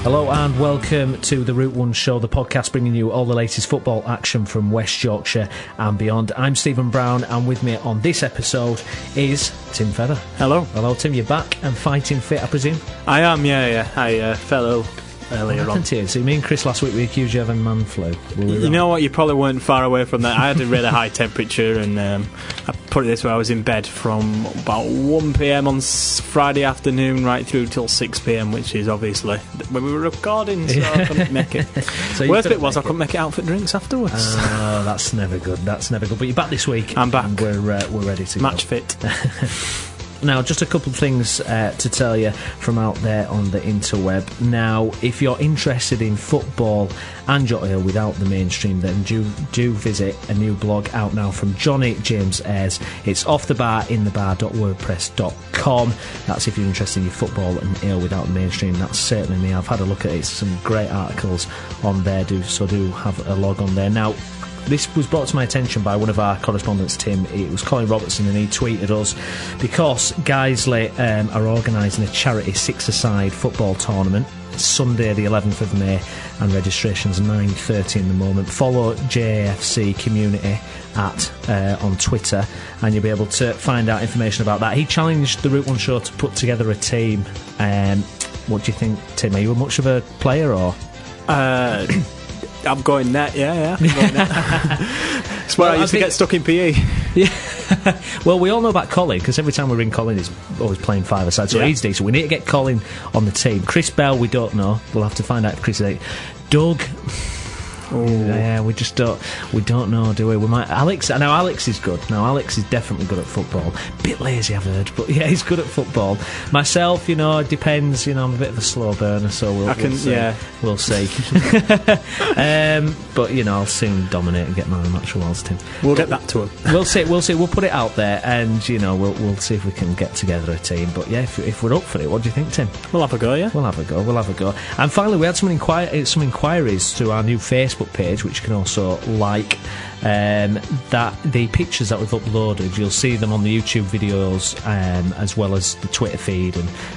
Hello and welcome to the Route 1 Show, the podcast bringing you all the latest football action from West Yorkshire and beyond. I'm Stephen Brown, and with me on this episode is Tim Feather. Hello. Hello, Tim. You're back and fighting fit, I presume? I am, yeah. I fell ill earlier on. So me and Chris last week, we accused you of having man flu. You know what? You probably weren't far away from that. I had a really high temperature, and I put it this way: I was in bed from about 1 p.m. on Friday afternoon right through till 6 p.m, which is obviously when we were recording, so I couldn't make it. So worst bit was I couldn't make it out for drinks afterwards. Oh, that's never good. But you're back this week. I'm back. And we're ready to match go. fit. Now, just a couple of things to tell you from out there on the interweb. Now, if you're interested in football and you're ill without the mainstream, then do visit a new blog out now from Johnny James Ayres. It's offthebarinthebar.wordpress.com. That's if you're interested in your football and ill without the mainstream. That's certainly me. I've had a look at it. Some great articles on there. Do have a log on there. Now, this was brought to my attention by one of our correspondents, Tim. It was Colin Robertson, and he tweeted us because Guiseley are organising a charity six-a-side football tournament Sunday the 11th of May, and registration's 9:30 in the moment. Follow A.F.C community on Twitter, and you'll be able to find out information about that. He challenged the Route 1 Show to put together a team. What do you think, Tim? Are you much of a player, or...? I'm going net, yeah. I'm going net. It's where I used to get stuck in PE. Yeah. Well, we all know about Colin, because every time we ring Colin, he's always playing five-a-side, so he's decent. We need to get Colin on the team. Chris Bell, we don't know. We'll have to find out if Chris is... Doug... Oh. Yeah, we don't know, do we? We might. Alex is good. Now, Alex is definitely good at football. Bit lazy, I've heard, but yeah, he's good at football. Myself, it depends. I'm a bit of a slow burner, so we'll see. But I'll soon dominate and get man of the match awards, Tim. We'll get that to him. We'll see. We'll put it out there, and we'll see if we can get together a team. But yeah, if we're up for it, what do you think, Tim? We'll have a go. Yeah, we'll have a go. And finally, we had some inquiries to our new Facebook page, which you can also like. That the pictures that we've uploaded, you'll see them on the YouTube videos, as well as the Twitter feed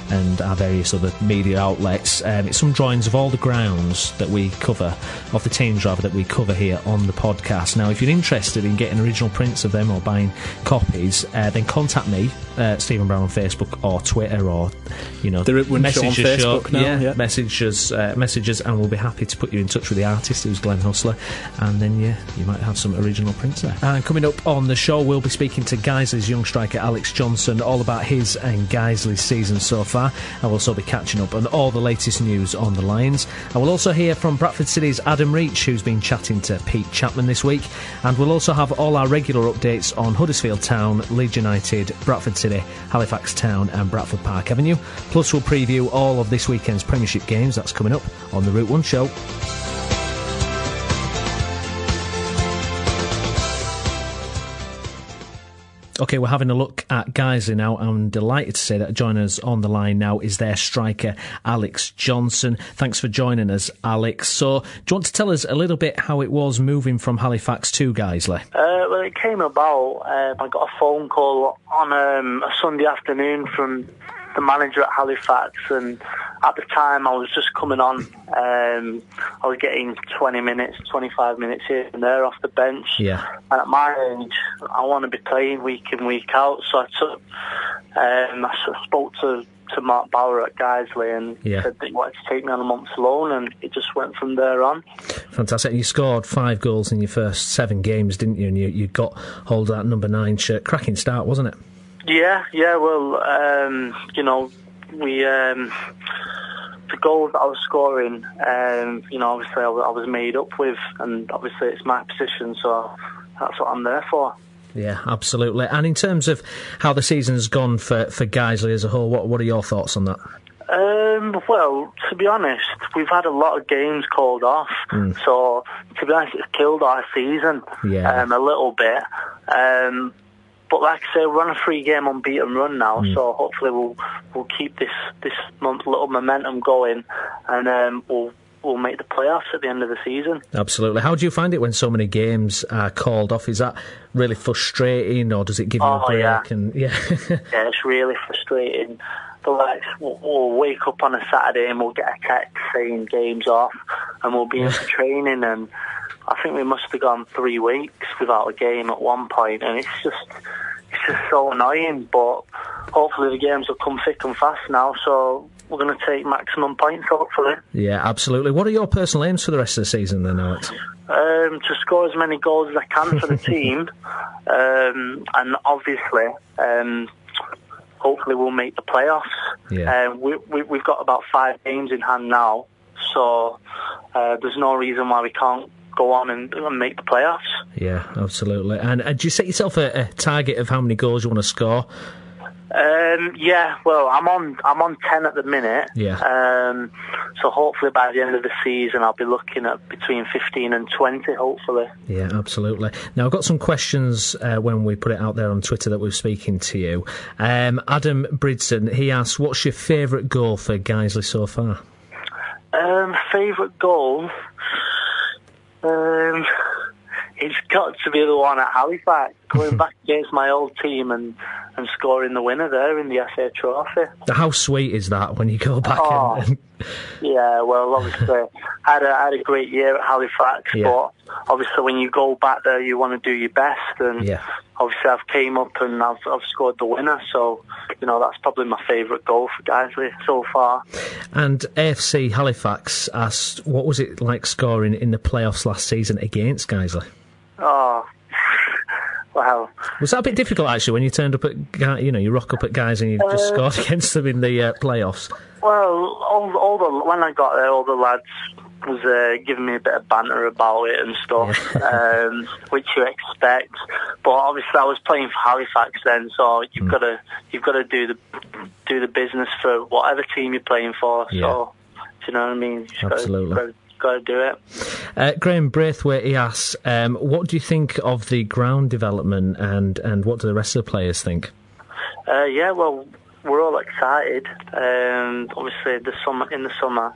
and our various other media outlets. It's some drawings of all the grounds that we cover, of the teams rather, that we cover here on the podcast. Now, if you're interested in getting original prints of them or buying copies, then contact me, Stephen Brown, on Facebook or Twitter, or message the show. Message us, and we'll be happy to put you in touch with the artist, who's Glenn Hustler, and then you might have some original prints there. And coming up on the show, we'll be speaking to Guiseley's young striker Alex Johnson, all about his and Guiseley's season so far. And we'll also be catching up on all the latest news on the Lions. And we'll also hear from Bradford City's Adam Reach, who's been chatting to Pete Chapman this week. And we'll also have all our regular updates on Huddersfield Town, Leeds United, Bradford City, Halifax Town and Bradford Park Avenue. Plus, we'll preview all of this weekend's Premiership games. That's coming up on the Route 1 Show. OK, we're having a look at Guiseley now. I'm delighted to say that joining us on the line now is their striker, Alex Johnson. Thanks for joining us, Alex. So, do you want to tell us a little bit how it was moving from Halifax to Guiseley? Well, it came about, I got a phone call on a Sunday afternoon from the manager at Halifax, and at the time I was just coming on. I was getting 20 minutes, 25 minutes here and there off the bench. Yeah. And at my age, I want to be playing week in, week out. So I spoke to Mark Bauer at Guiseley, and said that he wanted to take me on a month's loan, and it just went from there on. Fantastic. And you scored 5 goals in your first 7 games, didn't you? And you got hold of that number 9 shirt. Cracking start, wasn't it? Yeah. Well, the goals that I was scoring, obviously I was made up with, and obviously it's my position, so that's what I'm there for. Yeah, absolutely. And in terms of how the season has gone for Guiseley as a whole, what are your thoughts on that? Well, to be honest, we've had a lot of games called off, so to be honest, it's killed our season a little bit. But like I say, we're on a 3-game unbeaten run now, so hopefully we'll keep this little momentum going, and we'll make the playoffs at the end of the season. Absolutely. How do you find it when so many games are called off? Is that really frustrating, or does it give you a break? Yeah. Yeah, it's really frustrating. we'll wake up on a Saturday and we'll get a text saying game's off, and we'll be in for training, and I think we must have gone 3 weeks without a game at one point, and it's just so annoying. But hopefully the games will come thick and fast now, so we're going to take maximum points, hopefully. Yeah, absolutely. What are your personal aims for the rest of the season then, Alex? To score as many goals as I can for the team, and obviously, hopefully we'll make the playoffs. Yeah. We've got about 5 games in hand now, so there's no reason why we can't go on and make the playoffs. Yeah, absolutely. And do you set yourself a target of how many goals you want to score? Yeah, well, I'm on 10 at the minute. Yeah. So hopefully by the end of the season I'll be looking at between 15 and 20, hopefully. Yeah, absolutely. Now, I've got some questions when we put it out there on Twitter that we're speaking to you. Adam Bridson, he asks, what's your favourite goal for Guiseley so far? Favourite goal? It's got to be the one at Halifax, going back against my old team and scoring the winner there in the FA Trophy. How sweet is that when you go back in? Yeah, well, obviously, I had a great year at Halifax, but obviously when you go back there, you want to do your best, and obviously I've came up and I've scored the winner, so, that's probably my favourite goal for Guiseley so far. And A.F.C. Halifax asked, what was it like scoring in the playoffs last season against Guiseley? Oh, wow. Was that a bit difficult, actually, when you turned up at, you rock up at guys and you just scored against them in the playoffs? Well, when I got there, all the lads was giving me a bit of banter about it and stuff, which you expect. But obviously, I was playing for Halifax then, so you've got to do the business for whatever team you're playing for. Yeah. So, do you know what I mean? Absolutely. Got to do it. Graham Braithwaite, he asks, what do you think of the ground development and what do the rest of the players think? Yeah, well, we're all excited. Obviously, in the summer,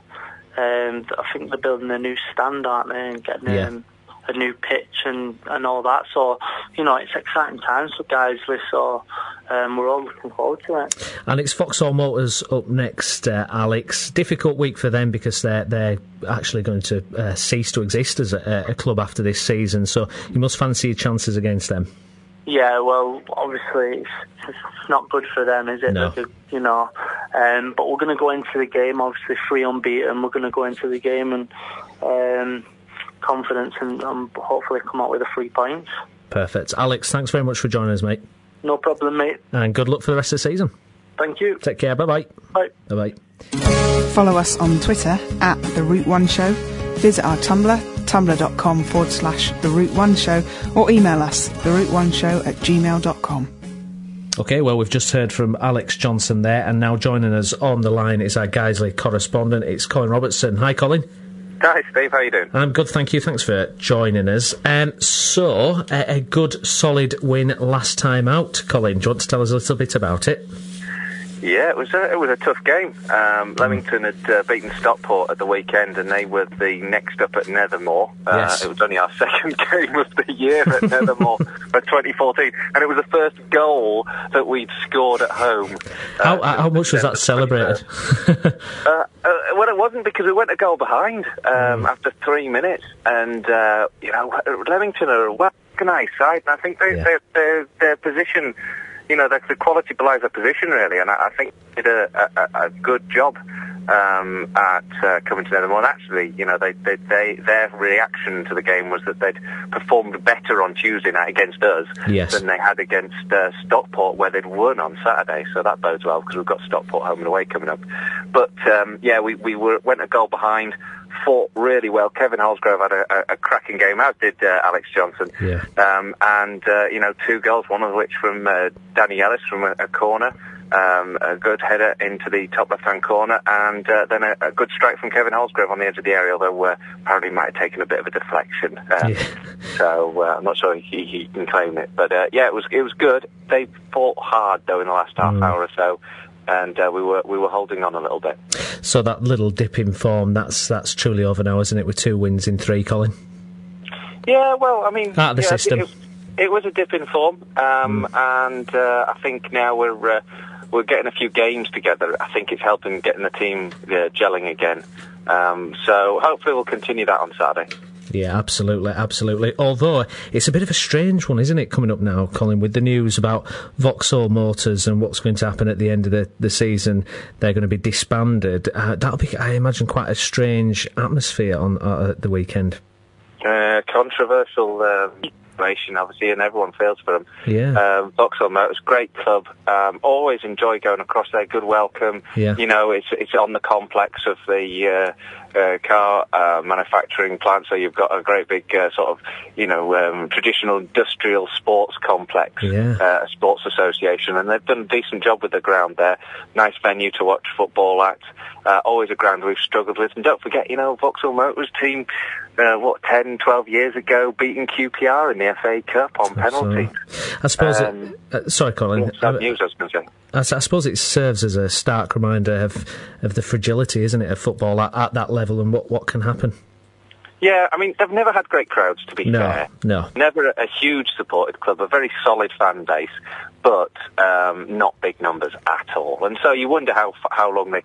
I think they're building a new stand, aren't they, and getting a new pitch and all that. So, it's exciting times for Guiseley, so we're all looking forward to it. And it's Vauxhall Motors up next, Alex. Difficult week for them because they're actually going to cease to exist as a club after this season, so you must fancy your chances against them. Yeah, well, obviously it's not good for them, is it? No. But we're going to go into the game, obviously 3 unbeaten. We're going to go into the game and confidence and hopefully come out with 3 points. Perfect. Alex, thanks very much for joining us, mate. No problem, mate. And good luck for the rest of the season. Thank you. Take care. Bye-bye. Bye. Bye-bye. Follow us on Twitter at The Route One Show. Visit our Tumblr, tumblr.com/The Route One Show, or email us, theroute1show@gmail.com. OK, well, we've just heard from Alex Johnson there, and now joining us on the line is our Guiseley correspondent. It's Colin Robertson. Hi, Colin. Hi, Steve. How are you doing? I'm good, thank you. Thanks for joining us. So, a good, solid win last time out. Colin, do you want to tell us a little bit about it? Yeah, it was a tough game. Leamington had beaten Stockport at the weekend, and they were the next up at Nethermore. Yes. It was only our second game of the year at Nethermore for 2014, and it was the first goal that we'd scored at home. How much was that celebrated? Well, it wasn't, because we went a goal behind after 3 minutes, and Leamington are a well-organised side, and I think their position. The quality belies their position, really, and I think they did a good job at coming to Nethermore. And actually, their reaction to the game was that they'd performed better on Tuesday night against us than they had against Stockport, where they'd won on Saturday. So that bodes well, because we've got Stockport home and away coming up. But we went a goal behind. Fought really well. Kevin Holsgrove had a cracking game, as did Alex Johnson. Yeah. And 2 goals, one of which from Danny Ellis from a corner, a good header into the top left-hand corner, and then a good strike from Kevin Holsgrove on the edge of the area, although apparently might have taken a bit of a deflection. So I'm not sure he can claim it. But it was good. They fought hard, though, in the last half hour or so. And we were holding on a little bit. So that little dip in form, that's truly over now, isn't it? With 2 wins in 3, Colin. Yeah, well, I mean, out of the system. It was a dip in form, and I think now we're we're getting a few games together. I think it's helping getting the team gelling again. So hopefully we'll continue that on Saturday. Yeah, absolutely. Although, it's a bit of a strange one, isn't it, coming up now, Colin, with the news about Vauxhall Motors and what's going to happen at the end of the season. They're going to be disbanded. That'll be, I imagine, quite a strange atmosphere on the weekend. Controversial information, obviously, and everyone feels for them. Yeah. Vauxhall Motors, great club. Always enjoy going across there. Good welcome. Yeah. You know, it's on the complex of the car manufacturing plant, so you've got a great big sort of, traditional industrial sports complex, sports association, and they've done a decent job with the ground there. Nice venue to watch football at. Always a ground we've struggled with. And don't forget, Vauxhall Motors team, 10, 12 years ago, beating QPR in the FA Cup on penalties. I suppose sorry, Colin. Sad news, I was going to say. I suppose it serves as a stark reminder of the fragility, isn't it, of football at that level and what can happen. Yeah, I mean, they've never had great crowds, to be fair. No. Never a huge supported club, a very solid fan base, but not big numbers at all. And so you wonder how long they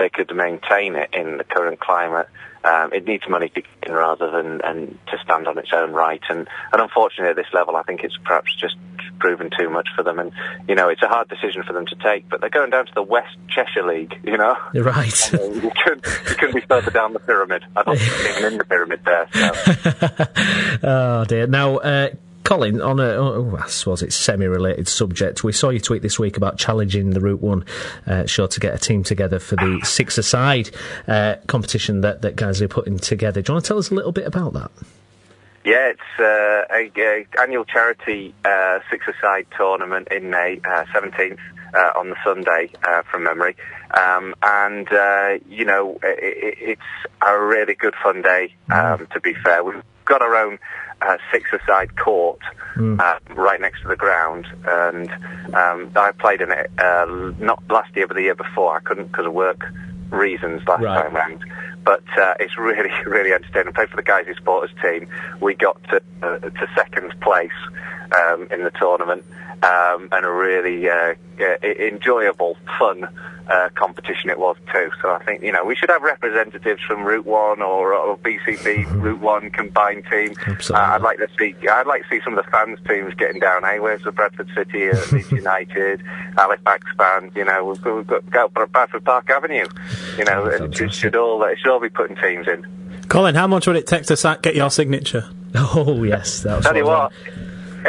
could maintain it in the current climate. It needs money to get in rather than to stand on its own right. And unfortunately, at this level, I think it's perhaps just proven too much for them. And, it's a hard decision for them to take, but they're going down to the West Cheshire League, You're right. You couldn't be further down the pyramid. I don't think even in the pyramid there. So. Oh, dear. Now, Colin, on I suppose it's semi-related subject, we saw you tweet this week about challenging the Route 1 show to get a team together for the six-a-side competition that Guiseley are putting together. Do you want to tell us a little bit about that? Yeah, it's a annual charity six-a-side tournament in May, 17th, on the Sunday, from memory. It's a really good fun day, to be fair. We've got our own six-a-side court right next to the ground, and I played in it not last year but the year before. I couldn't because of work reasons last time round, but it's really, really entertaining. I played for the Guiseley supporters team. We got to second place in the tournament, and a really enjoyable, fun competition it was too. So I think we should have representatives from Route 1 or BCB Route 1 combined team. I'd like to see some of the fans teams getting down. Hey, where's the Bradford City, Leeds United, Halifax fans? We've got Bradford Park Avenue. It should all be putting teams in. Colin, how much would it take to get your signature? Oh yes, that was. Tell you what.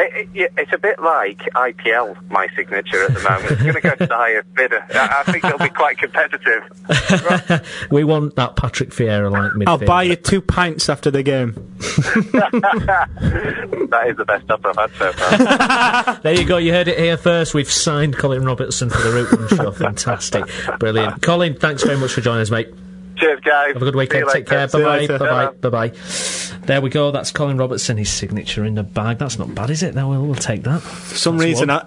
It's a bit like IPL, my signature at the moment. It's going to go to the highest bidder. I think it'll be quite competitive. We want that Patrick Vieira-like midfield. I'll buy you 2 pints after the game. That is the best offer I've had so far. There you go, you heard it here first. We've signed Colin Robertson for the Route 1 show. Fantastic. Brilliant. Colin, thanks very much for joining us, mate. Cheers, guys. Have a good weekend. Take care. Bye-bye. Bye-bye. There we go. That's Colin Robertson. His signature in the bag. That's not bad, is it? Now we'll take that. For some reason, I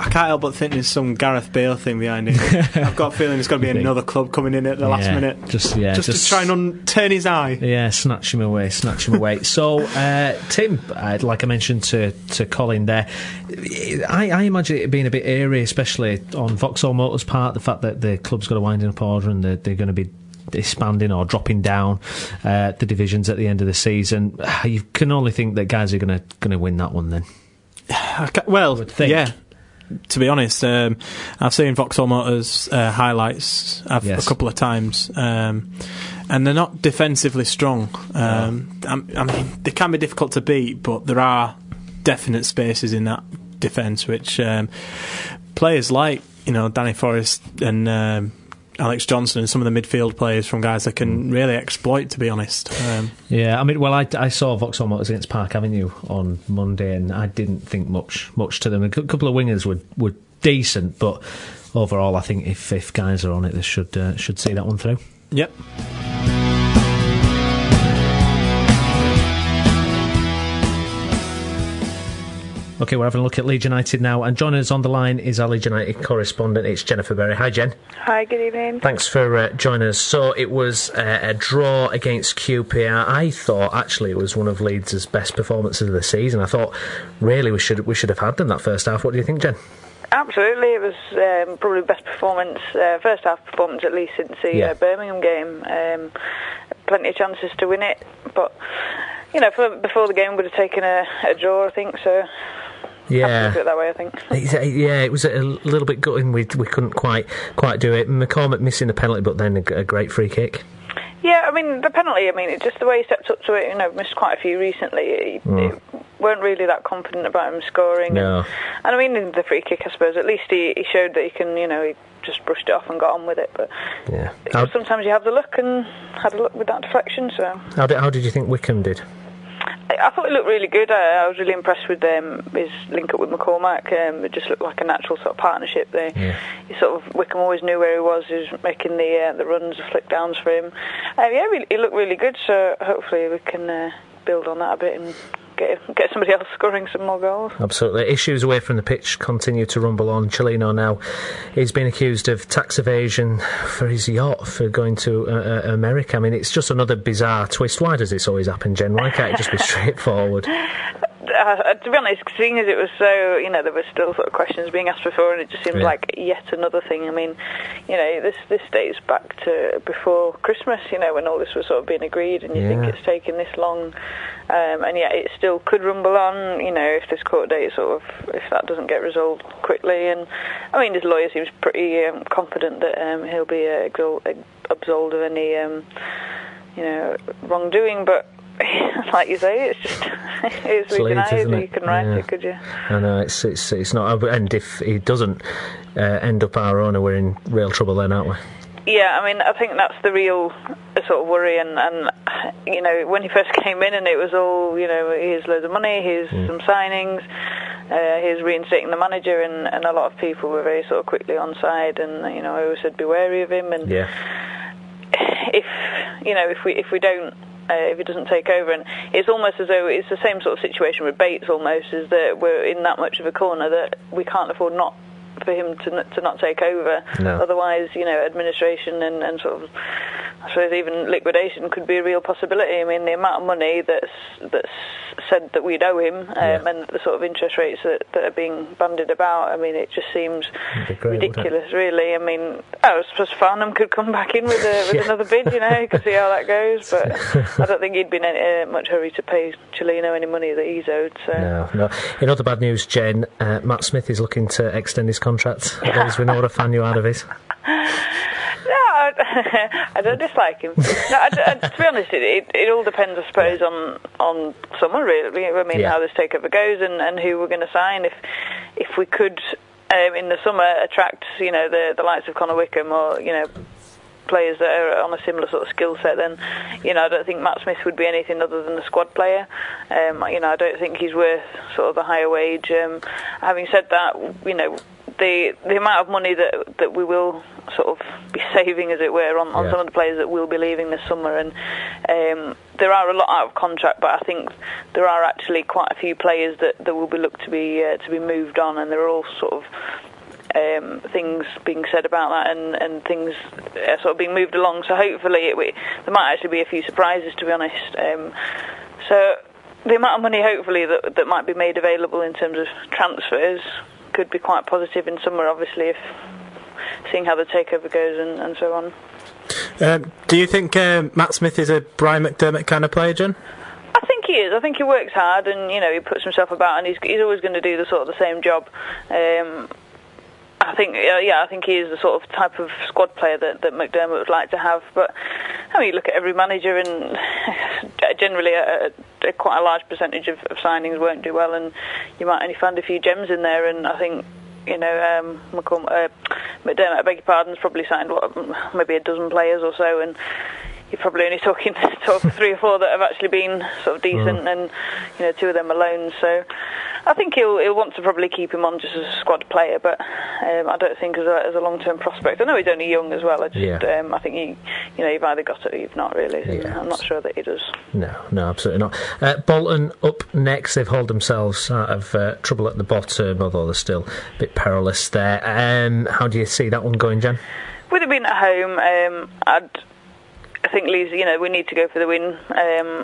can't help but think there's some Gareth Bale thing behind it. I've got a feeling there's going to be another club coming in at the last minute. Just to try and turn his eye. Yeah, snatch him away. So, Tim, like I mentioned to Colin there, I imagine it being a bit eerie, especially on Vauxhall Motors' part, the fact that the club's got a winding up order and they're going to be expanding or dropping down the divisions at the end of the season. You can only think that guys are going to win that one then. Yeah. To be honest, I've seen Vauxhall Motors highlights a couple of times, and they're not defensively strong. I mean, they can be difficult to beat, but there are definite spaces in that defence which players like Danny Forrest and Alex Johnson and some of the midfield players from guys that can really exploit, to be honest. Yeah, I mean, I saw Vauxhall Motors against Park Avenue on Monday, and I didn't think much to them. A couple of wingers were decent, but overall, I think if guys are on it, they should see that one through. Yep. OK, we're having a look at Leeds United now, and joining us on the line is our Leeds United correspondent. It's Jennifer Berry. Hi, Jen. Hi, good evening. Thanks for joining us. So it was a draw against QPR. I thought actually it was one of Leeds' best performances of the season. I thought really we should have had them that first half. What do you think, Jen? Absolutely, it was probably the best performance, first half performance at least since the Birmingham game. Plenty of chances to win it, but before the game would have taken a draw, I think. So yeah, do it that way, I think. Yeah, it was a little bit gutting. We couldn't quite do it. McCormick missing the penalty, but then a great free kick. Yeah, I mean, the penalty, it's just the way he stepped up to it, missed quite a few recently. He weren't really that confident about him scoring. No. And I mean, in the free kick, I suppose, at least he showed that he can, he just brushed it off and got on with it. But yeah, sometimes you have the luck, and had a look with that deflection. So how did you think Wickham did? I thought it looked really good. I was really impressed with his link up with McCormack. It just looked like a natural sort of partnership. Wickham always knew where he was. He was making the runs, the flick downs for him. He looked really good. So hopefully we can build on that a bit and get somebody else scoring some more goals. Absolutely. Issues away from the pitch continue to rumble on. Cellino now is being accused of tax evasion for his yacht for going to America. I mean, it's just another bizarre twist. Why does this always happen, Jen? Why can't it just be straightforward? To be honest, seeing as it was so, there were still sort of questions being asked before, and it just seems like yet another thing. I mean, this dates back to before Christmas, when all this was sort of being agreed, and you think it's taken this long, and yet it still could rumble on, if this court date if that doesn't get resolved quickly. And I mean, his lawyer seems pretty confident that he'll be absolved of any, wrongdoing, but like you say, it's Leeds, isn't it? You can write it, could you? I know, it's not, and if he doesn't end up our owner, we're in real trouble then, aren't we? Yeah, I mean, I think that's the real sort of worry, and when he first came in and it was all, here's loads of money, here's some signings, here's reinstating the manager, and a lot of people were very sort of quickly on side, and, I always said be wary of him, and if we don't, if he doesn't take over, and it's almost as though it's the same sort of situation with Bates almost, is that we're in that much of a corner that we can't afford not for him to not take over. No. Otherwise, administration and sort of, I suppose even liquidation could be a real possibility. I mean, the amount of money that's said that we'd owe him, and the sort of interest rates that are being bandied about, I mean, it just seems ridiculous, really. I mean, I suppose Farnham could come back in with another bid, you could see how that goes, but I don't think he'd be in much hurry to pay Cellino any money that he's owed. So. No. In other bad news, Jen, Matt Smith is looking to extend his contract. We know what a fan you are of his. No, I don't dislike him. No, to be honest, it all depends, I suppose, on summer, really. I mean, how this takeover goes and who we're going to sign. If we could, in the summer, attract, the likes of Connor Wickham or, players that are on a similar sort of skill set, then, I don't think Matt Smith would be anything other than a squad player. I don't think he's worth sort of the higher wage. Having said that, the amount of money that we will sort of be saving, as it were, on some of the players that will be leaving this summer, and there are a lot out of contract, but I think there are actually quite a few players that will be looked to be moved on, and there are all sort of things being said about that, and things sort of being moved along. So hopefully there might actually be a few surprises, to be honest. So the amount of money, hopefully, that might be made available in terms of transfers could be quite positive in summer, obviously, if seeing how the takeover goes and so on. Do you think Matt Smith is a Brian McDermott kind of player, Jen? I think he is. I think he works hard, and he puts himself about, and he's always going to do the same job. I think he is the sort of type of squad player that McDermott would like to have. But I mean, you look at every manager, and generally quite a large percentage of signings won't do well, and you might only find a few gems in there. And I think McDermott, I beg your pardon, has probably signed maybe a dozen players or so, and you're probably only talking sort of 3 or 4 that have actually been sort of decent, and 2 of them are loans. So I think he'll want to probably keep him on just as a squad player, but I don't think as a long-term prospect. I know he's only young as well. I think you've either got it or you've not, really. So I'm not sure that he does. No, absolutely not. Bolton up next. They've hauled themselves out of trouble at the bottom, although they're still a bit perilous there. How do you see that one going, Jen? With it being at home, I think Leeds, we need to go for the win.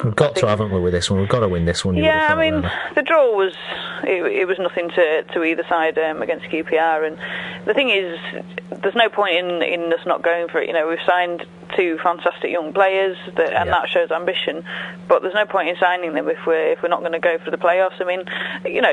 We've got to, haven't we, with this one? We've got to win this one. Yeah, I mean, the draw was it was nothing to either side against QPR, and the thing is, there's no point in us not going for it. We've signed 2 fantastic young players, and that shows ambition. But there's no point in signing them if we're not going to go for the playoffs. I mean,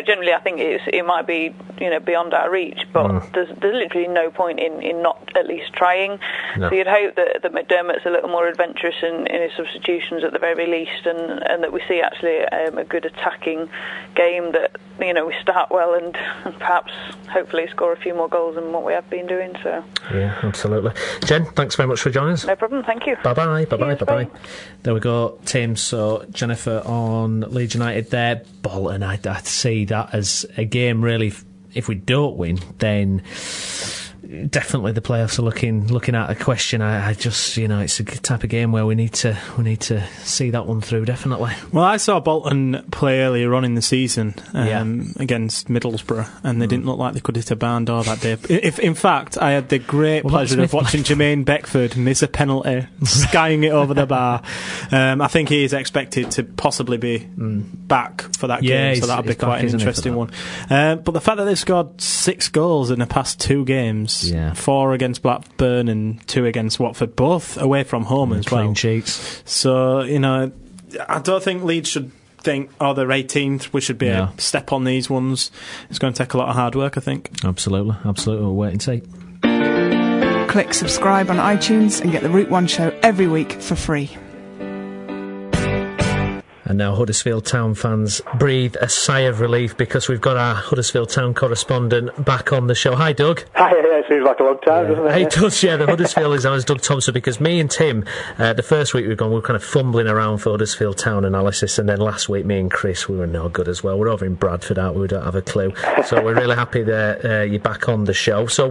generally I think it might be beyond our reach, but there's literally no point in not at least trying. No. So you'd hope that McDermott's a little more adventurous in his substitutions at the very least, and that we see actually a good attacking game, that we start well and perhaps hopefully score a few more goals than what we have been doing. So yeah, absolutely. Jen, thanks very much for joining us. No problem, thank you. Bye-bye. There we go, Tim. So Jennifer on Leeds United there. Bolton, I'd see that as a game really, if we don't win, then definitely the playoffs are looking at a question. I just, it's a type of game where we need to see that one through, definitely. Well, I saw Bolton play earlier on in the season against Middlesbrough, and they didn't look like they could hit a barn door that day. In fact, I had the great pleasure of watching Jermaine Beckford miss a penalty, skying it over the bar. I think he is expected to possibly be back for that game, so that'll be quite an interesting one. But the fact that they've scored 6 goals in the past 2 games, 4 against Blackburn and 2 against Watford, both away from home as well. Clean sheets. So, I don't think Leeds should think, they're 18th, we should be a step on these ones. It's going to take a lot of hard work, I think. Absolutely. We'll wait and see. Click subscribe on iTunes and get the Route 1 show every week for free. And now Huddersfield Town fans breathe a sigh of relief because we've got our Huddersfield Town correspondent back on the show. Hi, Doug. Hi, it seems like a long time, doesn't it? It does, the Huddersfield is ours, Doug Thompson, because me and Tim, the first week we were kind of fumbling around for Huddersfield Town analysis, and then last week me and Chris, we were no good as well. We're over in Bradford, aren't we? We don't have a clue. So we're really happy that you're back on the show. So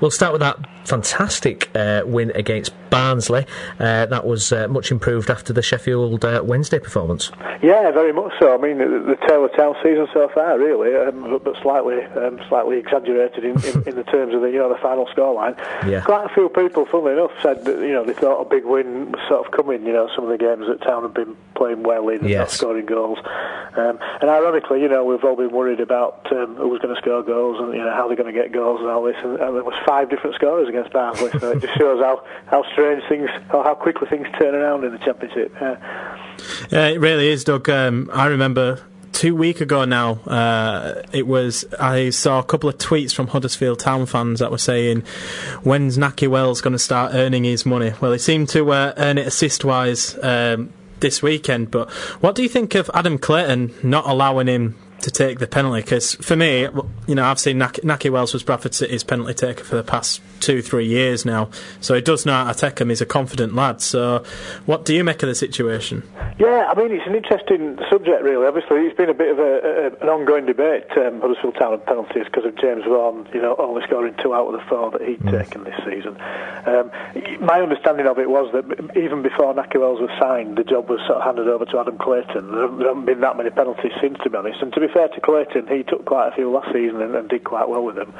we'll start with that fantastic win against Barnsley. That was much improved after the Sheffield Wednesday performance. Yeah, very much so. I mean, the tale of Town season so far, really, but slightly exaggerated in the terms of the final scoreline. Yeah. Quite a few people, funnily enough, said that they thought a big win was sort of coming. Some of the games that Town have been playing well in and not scoring goals. And ironically, we've all been worried about who's going to score goals and how they're going to get goals and all this. And there was 5 different scorers against Barnsley, so it just shows how strange things, or how quickly things turn around in the Championship. Yeah, it really is, Doug. I remember 2 weeks ago now, I saw a couple of tweets from Huddersfield Town fans that were saying, when's Nahki Wells going to start earning his money? Well, he seemed to earn it assist-wise this weekend, but what do you think of Adam Clayton not allowing him to take the penalty? Because for me, I've seen Nahki Wells was Bradford City's penalty taker for the past 2-3 years now, so he does know how to take him. He's a confident lad. So what do you make of the situation? Yeah, I mean, it's an interesting subject, really. Obviously, it's been a bit of an ongoing debate, Huddersfield Town and penalties, because of James Vaughan, only scoring 2 out of the 4 that he'd taken this season. My understanding of it was that even before Nahki Wells was signed, the job was sort of handed over to Adam Clayton. There haven't been that many penalties since, to be honest. And to be fair to Clayton, he took quite a few last season and did quite well with them.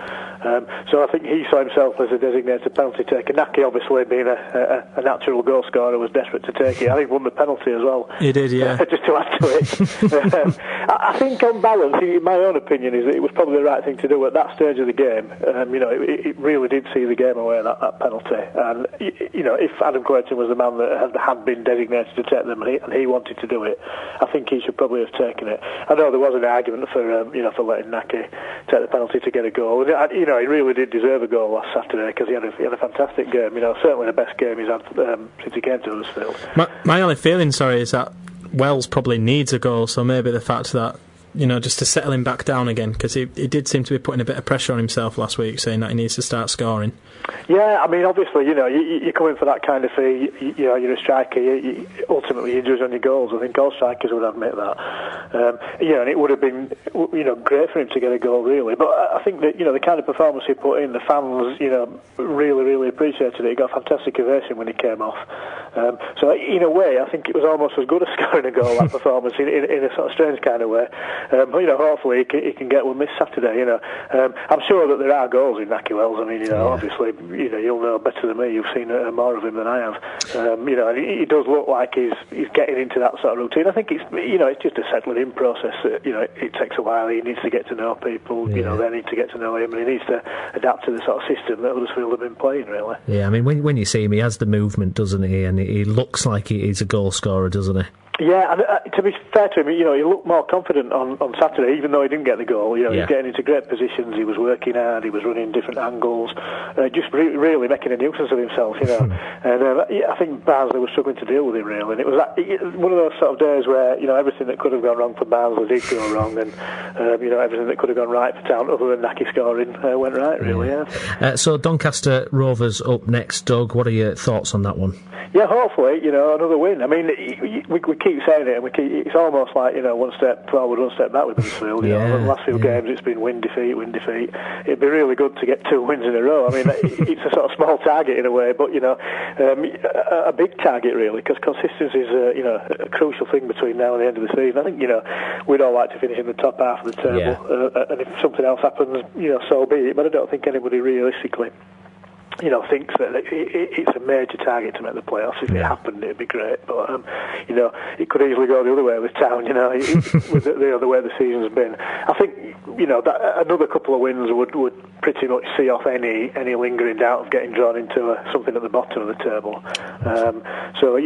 So I think he saw himself as a designated penalty taker. Nahki, obviously, being a natural goal scorer, was desperate to take it. I think he won the penalty as well. He did, yeah. Just to add to it. I think on balance, my own opinion is that it was probably the right thing to do at that stage of the game. It really did see the game away, that penalty. And, if Adam Clayton was the man that had been designated to take them and he wanted to do it, I think he should probably have taken it. I know there was an argument for letting Nahki take the penalty to get a goal. And, he really did deserve a goal last Saturday because he had a fantastic game. Certainly the best game he's had since he came to Huddersfield. My only feeling, is that Wells probably needs a goal, so maybe the fact that, just to settle him back down again, because he did seem to be putting a bit of pressure on himself last week, saying that he needs to start scoring. Yeah, I mean, obviously, you come in for that kind of fee, you're a striker, ultimately you judge on your goals. I think all strikers would admit that. And it would have been, great for him to get a goal, really. But I think that, the kind of performance he put in, the fans, really, really appreciated it. He got a fantastic ovation when he came off. So, in a way, I think it was almost as good as scoring a goal, that performance, in a sort of strange kind of way. hopefully he can get one this Saturday. I'm sure that there are goals in Nahki Wells. I mean, obviously, you'll know better than me. You've seen more of him than I have. And he does look like he's getting into that sort of routine. I think it's just a settling-in process. It takes a while. He needs to get to know people. They need to get to know him, and he needs to adapt to the sort of system that Huddersfield have been playing. Really. Yeah, I mean, when you see him, he has the movement, doesn't he? And he looks like he's a goal scorer, doesn't he? Yeah, and to be fair to him, he looked more confident on Saturday, even though he didn't get the goal. He was getting into great positions, he was working hard, he was running different angles, just really making a nuisance of himself, And I think Barnsley was struggling to deal with him, really. And it was one of those sort of days where, everything that could have gone wrong for Barnsley did go wrong, and, everything that could have gone right for Town, other than Nahki scoring, went right, really, So Doncaster Rovers up next, Doug. What are your thoughts on that one? Yeah, hopefully, another win. I mean, we keep saying it, and it's almost like, one step forward, one step back with Huddersfield. The last few games, it's been win, defeat. It'd be really good to get 2 wins in a row. I mean, it's a sort of small target in a way, but, a big target, really, because consistency is, a crucial thing between now and the end of the season. I think, we'd all like to finish in the top half of the table, and if something else happens, so be it, but I don't think anybody realistically thinks that it's a major target to make the playoffs. If it happened, it'd be great. But it could easily go the other way with Town. With the way the season's been. I think that another couple of wins would pretty much see off any lingering doubt of getting drawn into something at the bottom of the table. So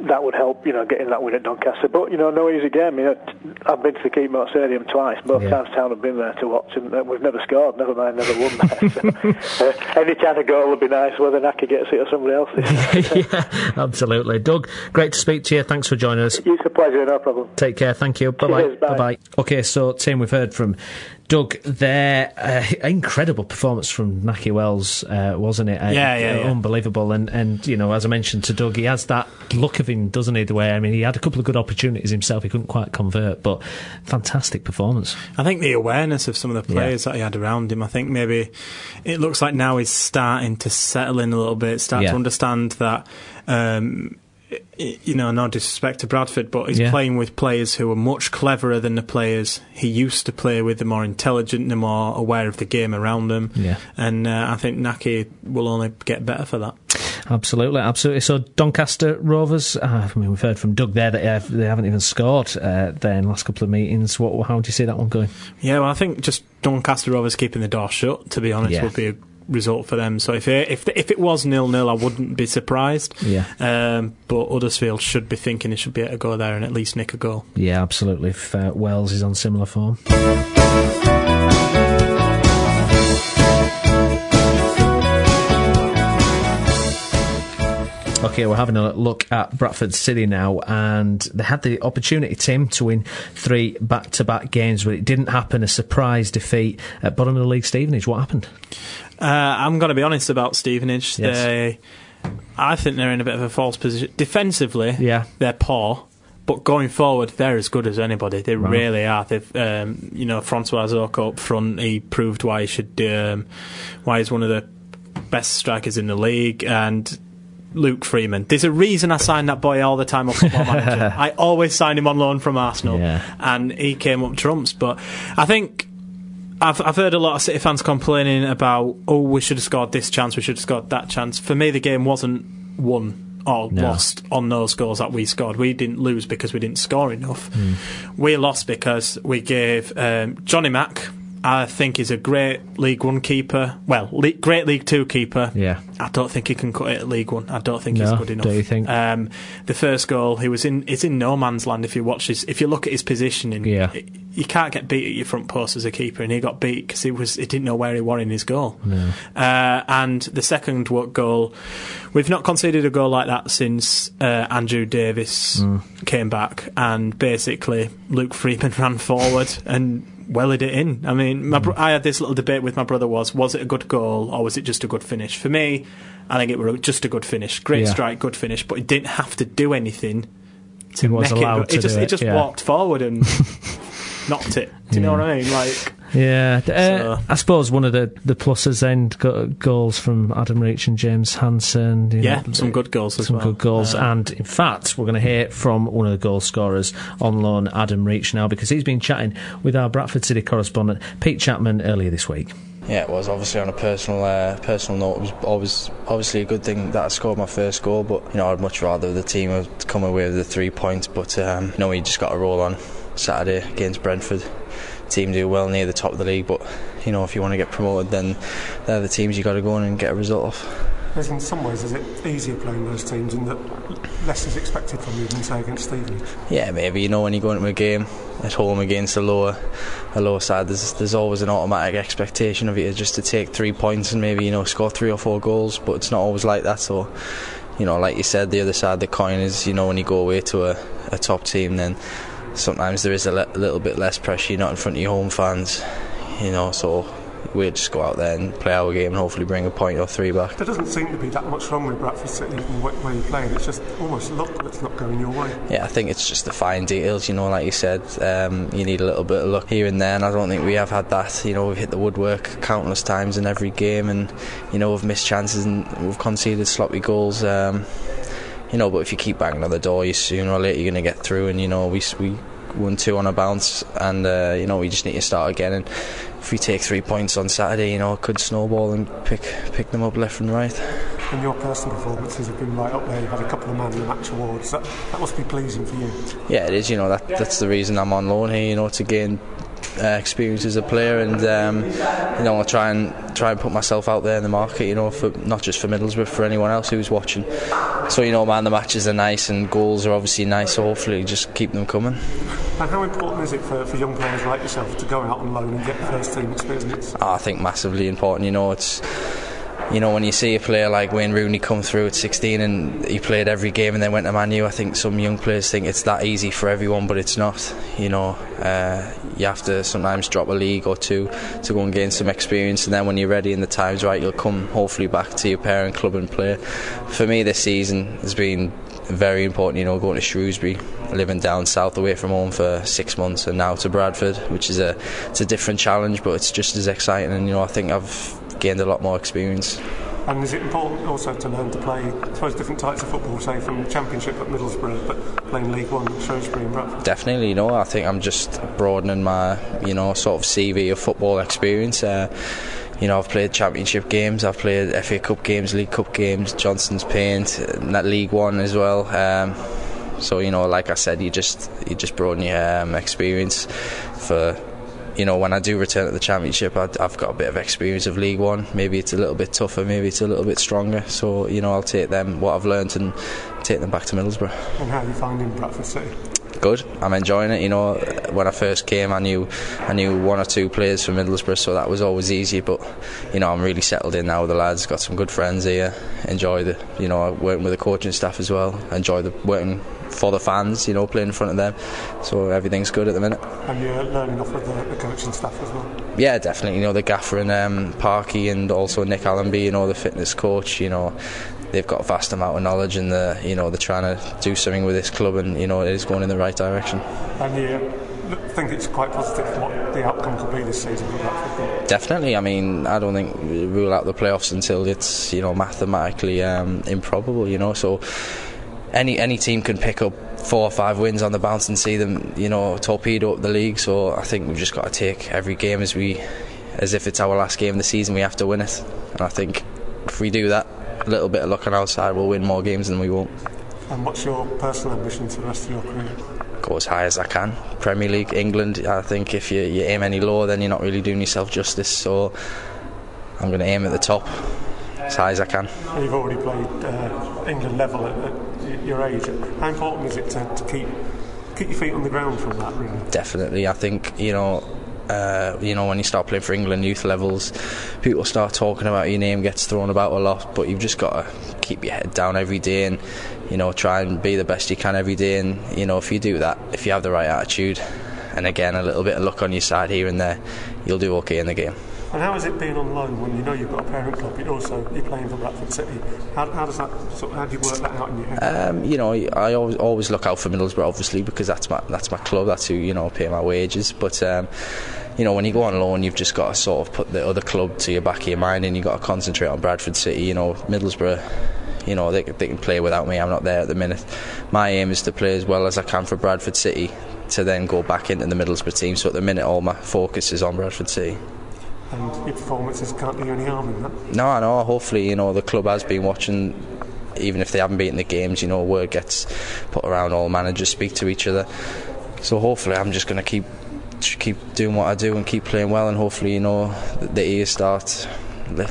that would help. Getting that win at Doncaster. But no easy game. I've been to the Keepmoat Stadium twice. Both times Town have been there to watch, and we've never scored. Never mind, never won there. So, any kind of goal would be nice, whether Nahki gets it or somebody else. Yeah, absolutely. Doug, great to speak to you. Thanks for joining us. It's a pleasure, no problem. Take care, thank you. Bye-bye. Bye-bye. OK, so Tim, we've heard from Doug there. Incredible performance from Nahki Wells, wasn't it? Unbelievable. And as I mentioned to Doug, he has that look of him, doesn't he? The way, he had a couple of good opportunities himself, he couldn't quite convert, but fantastic performance. I think the awareness of some of the players that he had around him, I think maybe it looks like now he's starting to settle in a little bit, to understand that no disrespect to Bradford, but he's playing with players who are much cleverer than the players he used to play with. They're more intelligent, they're more aware of the game around them, and I think Nahki will only get better for that. Absolutely. So Doncaster Rovers, we've heard from Doug there that they haven't even scored there in the last couple of meetings. How do you see that one going? Yeah, well, I think just Doncaster Rovers keeping the door shut, to be honest, would be a result for them. So if it was 0-0, I wouldn't be surprised. But Huddersfield should be thinking they should be able to go there and at least nick a goal. Yeah, absolutely. If Wells is on similar form. OK, we're having a look at Bradford City now, and they had the opportunity, Tim, to win 3 back-to-back games, but it didn't happen. A surprise defeat at bottom of the league, Stevenage. What happened? I'm going to be honest about Stevenage. Yes. I think they're in a bit of a false position. Defensively, they're poor, but going forward, they're as good as anybody. They really are. They've, Francois Oko up front, he proved why he's one of the best strikers in the league, and Luke Freeman. There's a reason I sign that boy all the time up Football Manager. I always sign him on loan from Arsenal, and he came up trumps. But I think I've heard a lot of City fans complaining about, we should have scored this chance, we should have scored that chance. For me, the game wasn't won or lost on those goals that we scored. We didn't lose because we didn't score enough. We lost because we gave Johnny Mack, I think he's a great League One keeper. Well, great League Two keeper. Yeah, I don't think he can cut it at League One. I don't think he's good enough. Do you think? The first goal, it's in no man's land. If you look at his positioning, you can't get beat at your front post as a keeper, and he got beat because he didn't know where he was in his goal. No. And the second goal, we've not conceded a goal like that since Andrew Davis came back, and basically Luke Freeman ran forward and wellied it in. I mean, I had this little debate with my brother, was it a good goal or was it just a good finish? For me, I think it was just a a good finish. Great strike, good finish, but it didn't have to do anything to make it. It just walked forward and knocked it. Do you know what I mean? Like, Yeah, I suppose one of the pluses then, goals from Adam Reach and James Hansen. Some good goals as well. Some good goals, and in fact, we're going to hear from one of the goal scorers on loan, Adam Reach, now, because he's been chatting with our Bradford City correspondent, Pete Chapman, earlier this week. Yeah, it was obviously on a personal note. It was always obviously a good thing that I scored my first goal, but I'd much rather the team had come away with the 3 points. But we just got a roll on Saturday against Brentford. Team do well near the top of the league, but if you want to get promoted, then they're the teams you got to go on and get a result off. In some ways, is it easier playing those teams in that less is expected from you than, say, against Stevenage? Yeah, maybe. When you go into a game at home against a lower side, there's always an automatic expectation of you just to take 3 points and maybe score 3 or 4 goals, but it's not always like that. So like you said, the other side of the coin is when you go away to a top team, then sometimes there is a little bit less pressure. You're not in front of your home fans, so we'll just go out there and play our game and hopefully bring a point or 3 back. There doesn't seem to be that much wrong with Bradford City in the way you're playing. It's just almost luck that's not going your way. Yeah, I think it's just the fine details, like you said. You need a little bit of luck here and there, and I don't think we have had that. We've hit the woodwork countless times in every game, and we've missed chances and we've conceded sloppy goals. But if you keep banging on the door, sooner or later you're going to get through, and we won 2 on a bounce, and we just need to start again. And if we take 3 points on Saturday, it could snowball and pick them up left and right. And your personal performances have been right up there. You've had a couple of Man of the Match awards. That must be pleasing for you. Yeah, it is. That's the reason I'm on loan here. To gain experience as a player, and I'll try and put myself out there in the market, for not just for Middlesbrough, for anyone else who's watching. So man, the matches are nice and goals are obviously nice, so hopefully just keep them coming. And how important is it for young players like yourself to go out on loan and get first team experience? I think massively important. It's when you see a player like Wayne Rooney come through at 16 and he played every game and then went to Man U, I think some young players think it's that easy for everyone, but it's not. You have to sometimes drop a league or 2 to go and gain some experience, and then when you're ready and the time's right, you'll come hopefully back to your parent club and play. For me, this season has been very important, going to Shrewsbury, living down south away from home for 6 months, and now to Bradford, which is it's a different challenge, but it's just as exciting, and I think I've gained a lot more experience. And is it important also to learn to play, I suppose, different types of football, say from Championship at Middlesbrough, but playing League One at Shrewsbury and Bradford? Definitely, I think I'm just broadening my, sort of CV of football experience. I've played Championship games, I've played FA Cup games, League Cup games, Johnson's Paint, and that League One as well. So like I said, you just broaden your experience for. When I do return to the Championship, I've got a bit of experience of League One. Maybe it's a little bit tougher, maybe it's a little bit stronger. So, I'll take what I've learnt and take them back to Middlesbrough. And how are you finding Bradford City? Good. I'm enjoying it. When I first came, I knew 1 or 2 players from Middlesbrough, so that was always easy. But I'm really settled in now with the lads. Got some good friends here. Enjoy working with the coaching staff as well. Enjoy working for the fans, playing in front of them. So everything's good at the minute. And you're learning off with the coaching staff as well? Yeah, definitely. The gaffer and Parky, and also Nick Allenby, the fitness coach. They've got a vast amount of knowledge, and they're trying to do something with this club, and it is going in the right direction. And you think it's quite positive what the outcome could be this season for Bradford? Definitely. I don't think we rule out the playoffs until it's mathematically improbable. So any team can pick up 4 or 5 wins on the bounce and see them torpedo up the league. So I think we've just got to take every game as if it's our last game of the season. We have to win it, and I think if we do that, a little bit of luck on our side, we'll win more games than we won't. And what's your personal ambition for the rest of your career? Go as high as I can. Premier League, England. I think if you aim any lower, then you're not really doing yourself justice. So I'm going to aim at the top as high as I can. You've already played England level at your age. How important is it to keep your feet on the ground from that, really? Definitely. I think when you start playing for England youth levels, people start talking about your name, gets thrown about a lot, but you've just got to keep your head down every day and try and be the best you can every day. And if you do that, if you have the right attitude, and again a little bit of luck on your side here and there, you'll do okay in the game. And how is it being on loan when you know you've got a parent club, but also you're playing for Bradford City? How does that how do you work that out in your head? You know, I always look out for Middlesbrough, obviously, because that's my club. That's who, you know, pay my wages. But you know, when you go on loan, you've just got to sort of put the other club to your back of your mind, and you've got to concentrate on Bradford City. You know, Middlesbrough, you know, they can play without me. I'm not there at the minute. My aim is to play as well as I can for Bradford City, to then go back into the Middlesbrough team. So at the minute, all my focus is on Bradford City. And your performances can't do you any harm in that? No, hopefully, you know, the club has been watching. Even if they haven't beaten the games, you know, word gets put around, all managers speak to each other. So hopefully I'm just going to keep doing what I do and keep playing well, and hopefully, you know, the ears start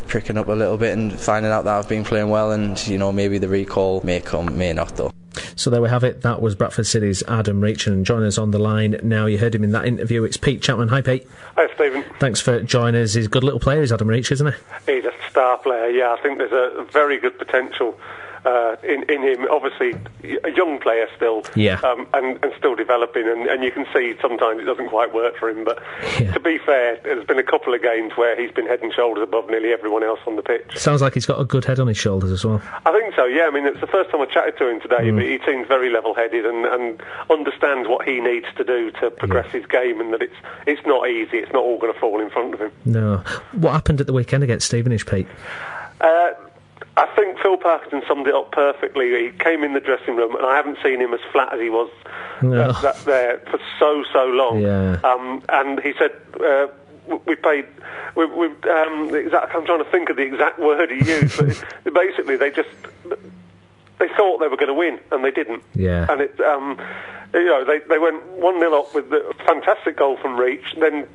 pricking up a little bit and finding out that I've been playing well, and, you know, maybe the recall may come, may not though. So there we have it. That was Bradford City's Adam Reach, and joining us on the line now, you heard him in that interview, it's Pete Chapman. Hi Pete. Hi Stephen. Thanks for joining us. He's a good little player, is Adam Reach, isn't he? He's a star player, yeah. I think there's a very good potential in him. Obviously a young player still, yeah. And still developing, and you can see sometimes it doesn't quite work for him, but to be fair, there's been a couple of games where he's been head and shoulders above nearly everyone else on the pitch. Sounds like he's got a good head on his shoulders as well. I think so, yeah. I mean, it's the first time I chatted to him today, but he seems very level-headed and understands what he needs to do to progress his game, and that it's not easy, it's not all going to fall in front of him. No. What happened at the weekend against Stevenage, Pete? I think Phil Parkinson summed it up perfectly. He came in the dressing room, and I haven't seen him as flat as he was there for so long. Yeah. And he said, we paid... I'm trying to think of the exact word he used, but basically they thought they were going to win, and they didn't. Yeah. And it, you know, they went 1-0 up with a fantastic goal from Reach. Then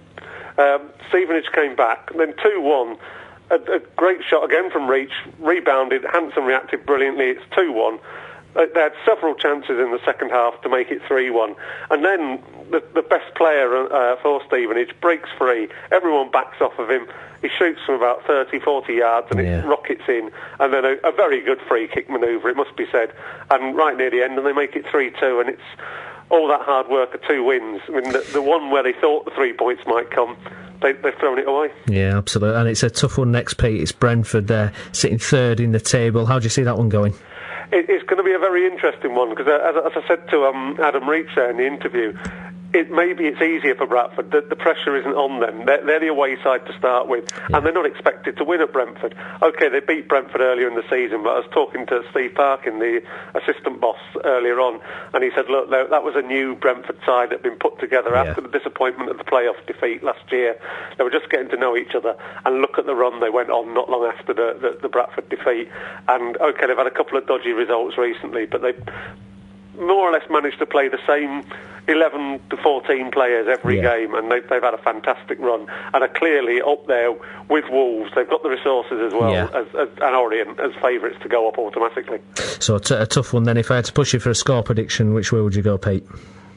Stevenage came back, and then 2-1. A great shot again from Reach, rebounded, Hanson reacted brilliantly, it's 2-1. They had several chances in the second half to make it 3-1. And then the best player for Stevenage breaks free, everyone backs off of him, he shoots from about 30, 40 yards and it rockets in. And then a very good free kick manoeuvre, it must be said. And right near the end, and they make it 3-2, and it's all that hard work of 2 wins. I mean, the one where they thought the 3 points might come, they've thrown it away. Yeah, absolutely. And it's a tough one next, Pete. It's Brentford there, sitting third in the table. How do you see that one going? It's going to be a very interesting one, because as I said to Adam Reach there in the interview, maybe it's easier for Bradford. The pressure isn't on them. They're the away side to start with, and they're not expected to win at Brentford. OK, they beat Brentford earlier in the season, but I was talking to Steve Parkin, the assistant boss, earlier on, and he said, look, that was a new Brentford side that had been put together after the disappointment of the playoff defeat last year. They were just getting to know each other, and look at the run they went on not long after the Bradford defeat. And OK, they've had a couple of dodgy results recently, but they more or less managed to play the same 11 to 14 players every game, and they've had a fantastic run and are clearly up there with Wolves. They've got the resources as well as and Orient as favourites to go up automatically. So a tough one then. If I had to push you for a score prediction, which way would you go, Pete?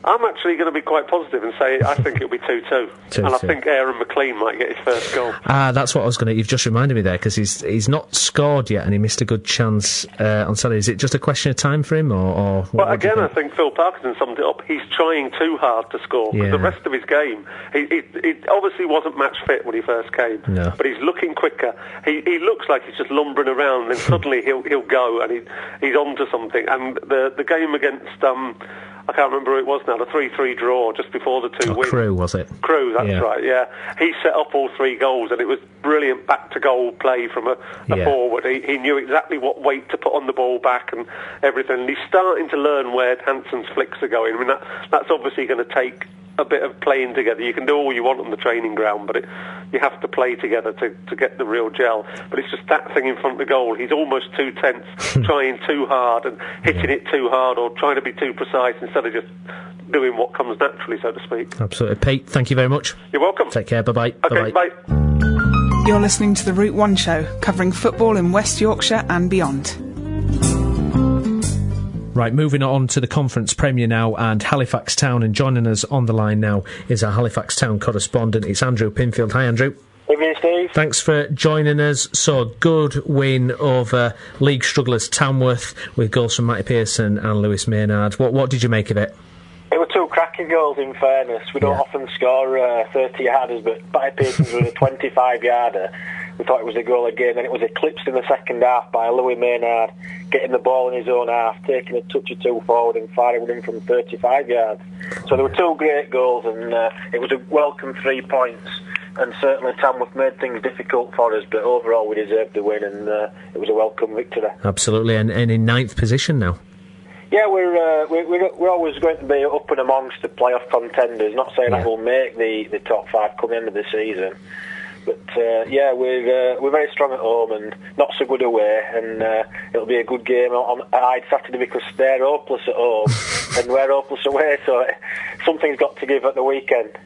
I'm actually going to be quite positive and say I think it'll be 2-2. And I think Aaron McLean might get his first goal. That's what I was going to... You've just reminded me there, because he's not scored yet and he missed a good chance on Saturday. Is it just a question of time for him, or well, again, I think Phil Parkinson summed it up. He's trying too hard to score. The rest of his game, he obviously wasn't match fit when he first came, but he's looking quicker. He looks like he's just lumbering around, and suddenly he'll go and he's on to something. And the game against... I can't remember who it was now, the 3-3 draw just before the 2 wins. Crewe, was it? Crewe, that's right, yeah. He set up all 3 goals, and it was brilliant back-to-goal play from a forward. He knew exactly what weight to put on the ball back and everything. And he's starting to learn where Hanson's flicks are going. I mean, that's obviously going to take a bit of playing together. You can do all you want on the training ground, but you have to play together to get the real gel. But it's just that thing in front of the goal. He's almost too tense, trying too hard and hitting it too hard, or trying to be too precise instead of just doing what comes naturally, so to speak. Absolutely. Pete, thank you very much. You're welcome. Take care. Bye-bye. Okay, bye. You're listening to the Route 1 show, covering football in West Yorkshire and beyond. Right, moving on to the Conference Premier now, and Halifax Town, and joining us on the line now is our Halifax Town correspondent. It's Andrew Pinfield. Hi, Andrew. Evening, Steve. Thanks for joining us. So, good win over league strugglers Tamworth with goals from Matty Pearson and Lewis Maynard. What did you make of it? It was 2 cracking goals, in fairness. We don't often score 30-yarders, but Barry Pearson's was a 25-yarder. We thought it was a goal again, and it was eclipsed in the second half by Louis Maynard getting the ball in his own half, taking a touch or two forward and firing in from 35 yards. So there were two great goals, and it was a welcome 3 points. And certainly Tamworth made things difficult for us, but overall we deserved the win, and it was a welcome victory. Absolutely, and in 9th position now. Yeah, we're always going to be up and amongst the playoff contenders. Not saying that we'll make the top 5 come the end of the season, but we're very strong at home and not so good away, and it'll be a good game on Hyde Saturday because they're hopeless at home and we're hopeless away, so something's got to give at the weekend.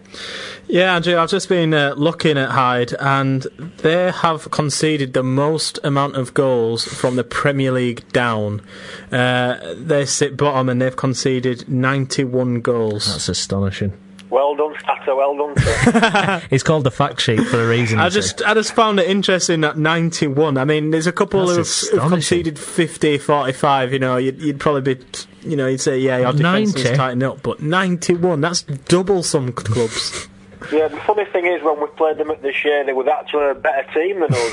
Yeah, Andrew, I've just been looking at Hyde, and they have conceded the most amount of goals from the Premier League down. They sit bottom and they've conceded 91 goals. That's astonishing. Well done, Statter, well done, sir. It's called the fact sheet for a reason. I just found it interesting at 91. I mean, there's a couple who've conceded 50, 45, you'd probably be, you'd say, yeah, your defence is tightened up, but 91, that's double some clubs. Yeah, the funny thing is, when we played them at the Shea, they were actually a better team than us.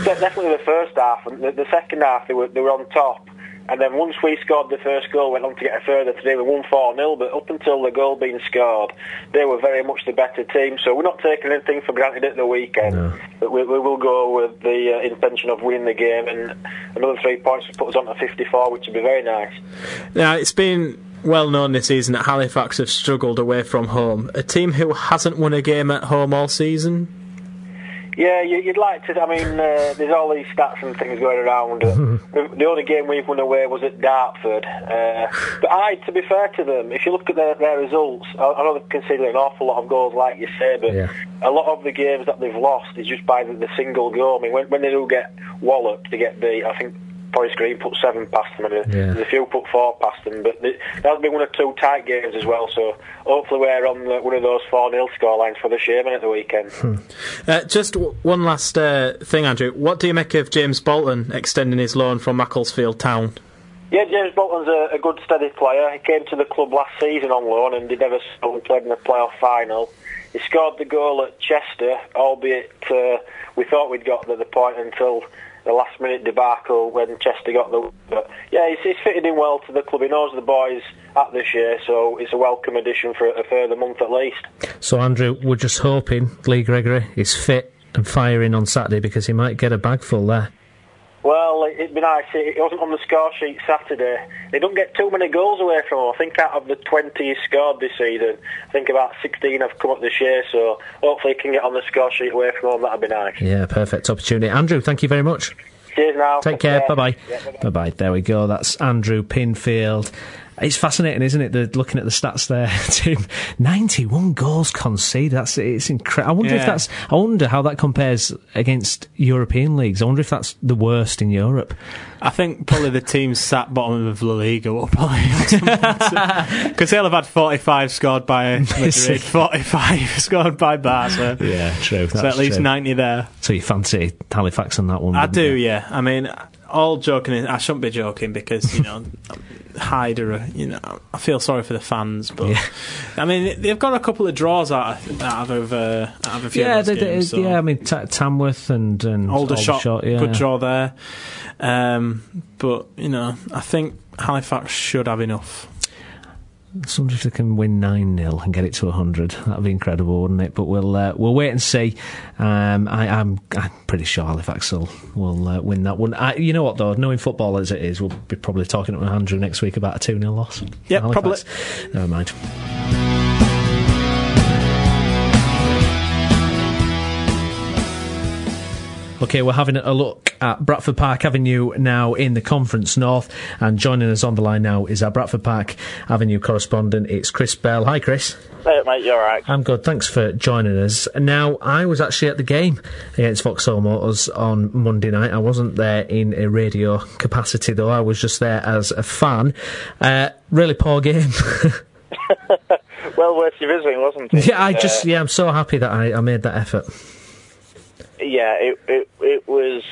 Definitely the first half, and the second half they were on top. And then once we scored the first goal, went on to get a further 3. We won 4-0, but up until the goal being scored, they were very much the better team. So we're not taking anything for granted at the weekend. No. But we will go with the intention of winning the game, and another 3 points would put us on to 54, which would be very nice. Now, it's been well known this season that Halifax have struggled away from home. A team who hasn't won a game at home all season? Yeah, you'd like to. I mean, there's all these stats and things going around. The only game we've won away was at Dartford. But to be fair to them, if you look at their results, I know they've conceded an awful lot of goals, like you say, but a lot of the games that they've lost is just by the single goal. I mean, when they do get walloped, they get beat. I think Forest Green put 7 past them, and there's a few put 4 past them, but there's been 1 or 2 tight games as well, so hopefully we're on one of those 4-0 scorelines for the Shaman at the weekend. Just one last thing, Andrew. What do you make of James Bolton extending his loan from Macclesfield Town? Yeah, James Bolton's a good steady player. He came to the club last season on loan and did ever so played in the playoff final. He scored the goal at Chester, albeit we thought we'd got to the point until the last-minute debacle when Chester got the... But yeah, he's fitted in well to the club. He knows the boys at this year, so it's a welcome addition for a further month at least. So, Andrew, we're just hoping Lee Gregory is fit and firing on Saturday, because he might get a bag full there. Well, it'd be nice. It wasn't on the score sheet Saturday. They don't get too many goals away from him. I think out of the 20 he's scored this season, I think about 16 have come up this year, so hopefully he can get on the score sheet away from home. That'd be nice. Yeah, perfect opportunity. Andrew, thank you very much. Cheers now. Take care. Bye-bye. Yeah, bye-bye. There we go. That's Andrew Pinfield. It's fascinating, isn't it? Looking at the stats there, 91 goals conceded. It's incredible. I wonder how that compares against European leagues. I wonder if that's the worst in Europe. I think probably the teams sat bottom of La Liga will probably because they'll have had 45 scored by Madrid, 45 scored by Barca. Yeah, true. So at least 90 there. So you fancy Halifax on that one? I do, yeah. I mean, all joking, I shouldn't be joking because Hyde are, I feel sorry for the fans, but I mean they've got a couple of draws out of a few of those games. So. Yeah, I mean Tamworth and Aldershot, good draw there. But I think Halifax should have enough. I wonder if they can win 9-0 and get it to 100. That'd be incredible, wouldn't it? But we'll wait and see. I'm pretty sure Halifax will win that one. You know what though? Knowing football as it is, we'll be probably talking to Andrew next week about a 2-0 loss. Yeah, probably. Never mind. OK, we're having a look at Bradford Park Avenue now in the Conference North, and joining us on the line now is our Bradford Park Avenue correspondent. It's Chris Bell. Hi, Chris. Hey, mate, you alright? I'm good, thanks for joining us. Now, I was actually at the game against Vauxhall Motors on Monday night. I wasn't there in a radio capacity, though. I was just there as a fan. Really poor game. Well worth you visiting, wasn't it? Yeah, I'm so happy that I made that effort. Yeah, it was.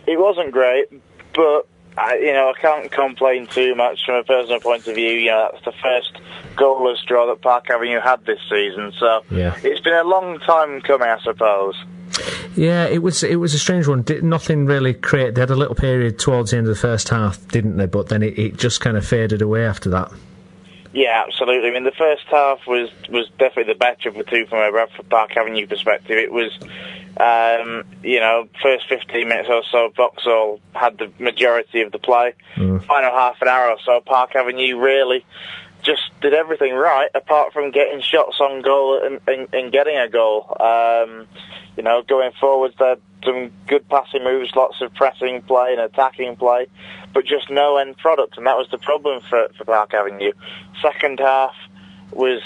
It wasn't great, but I can't complain too much from a personal point of view. That's the first goalless draw that Park Avenue had this season, so it's been a long time coming, I suppose. Yeah, it was a strange one. Nothing really created. They had a little period towards the end of the first half, didn't they? But then it just kind of faded away after that. Yeah, absolutely. I mean, the first half was definitely the better of the two from a Bradford Park Avenue perspective. It was, first 15 minutes or so, Vauxhall had the majority of the play. Final half an hour or so, Park Avenue really just did everything right, apart from getting shots on goal and getting a goal. Going forward, they had some good passing moves, lots of pressing play and attacking play, but just no end product, and that was the problem for Park Avenue. Second half was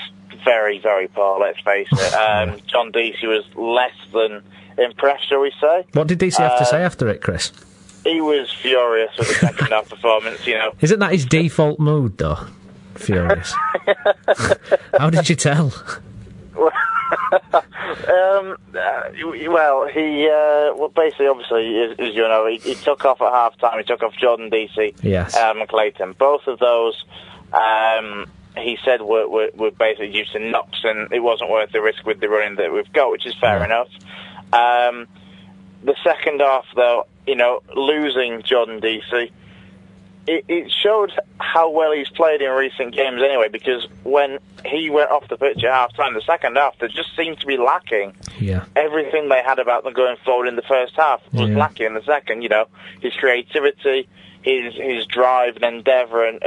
very, very poor, let's face it. John Deasy was less than impressed, shall we say. What did Deasy have to say after it, Chris? He was furious with the second half performance, Isn't that his default mood, though? Furious. How did you tell? Basically, obviously, as you know, he took off at half time. He took off Jordan Deasy, and Clayton. Both of those, he said, were basically due to knocks, and it wasn't worth the risk with the running that we've got, which is fair enough. The second half, though, losing Jordan Deasy, it showed how well he's played in recent games anyway, because when he went off the pitch at half-time, the second half, there just seemed to be lacking. Yeah. Everything they had about them going forward in the first half was lacking in the second. His creativity, his drive and endeavour and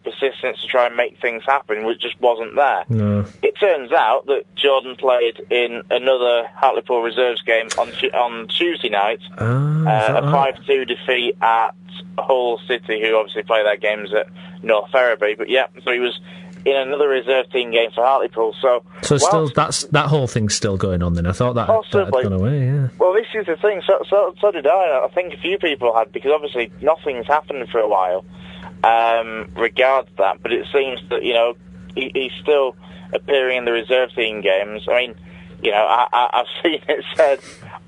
persistence to try and make things happen, which just wasn't there. No. It turns out that Jordan played in another Hartlepool Reserves game on Tuesday night, a 5-2 defeat at Hull City, who obviously play their games at North Ferriby. But so he was in another reserve team game for Hartlepool. So still, that whole thing's still going on then. I thought that had gone away, yeah. Well, this is the thing, so did I. I think a few people had, because obviously nothing's happened for a while regards that, but it seems that, he's still appearing in the reserve team games. I mean, I've seen it said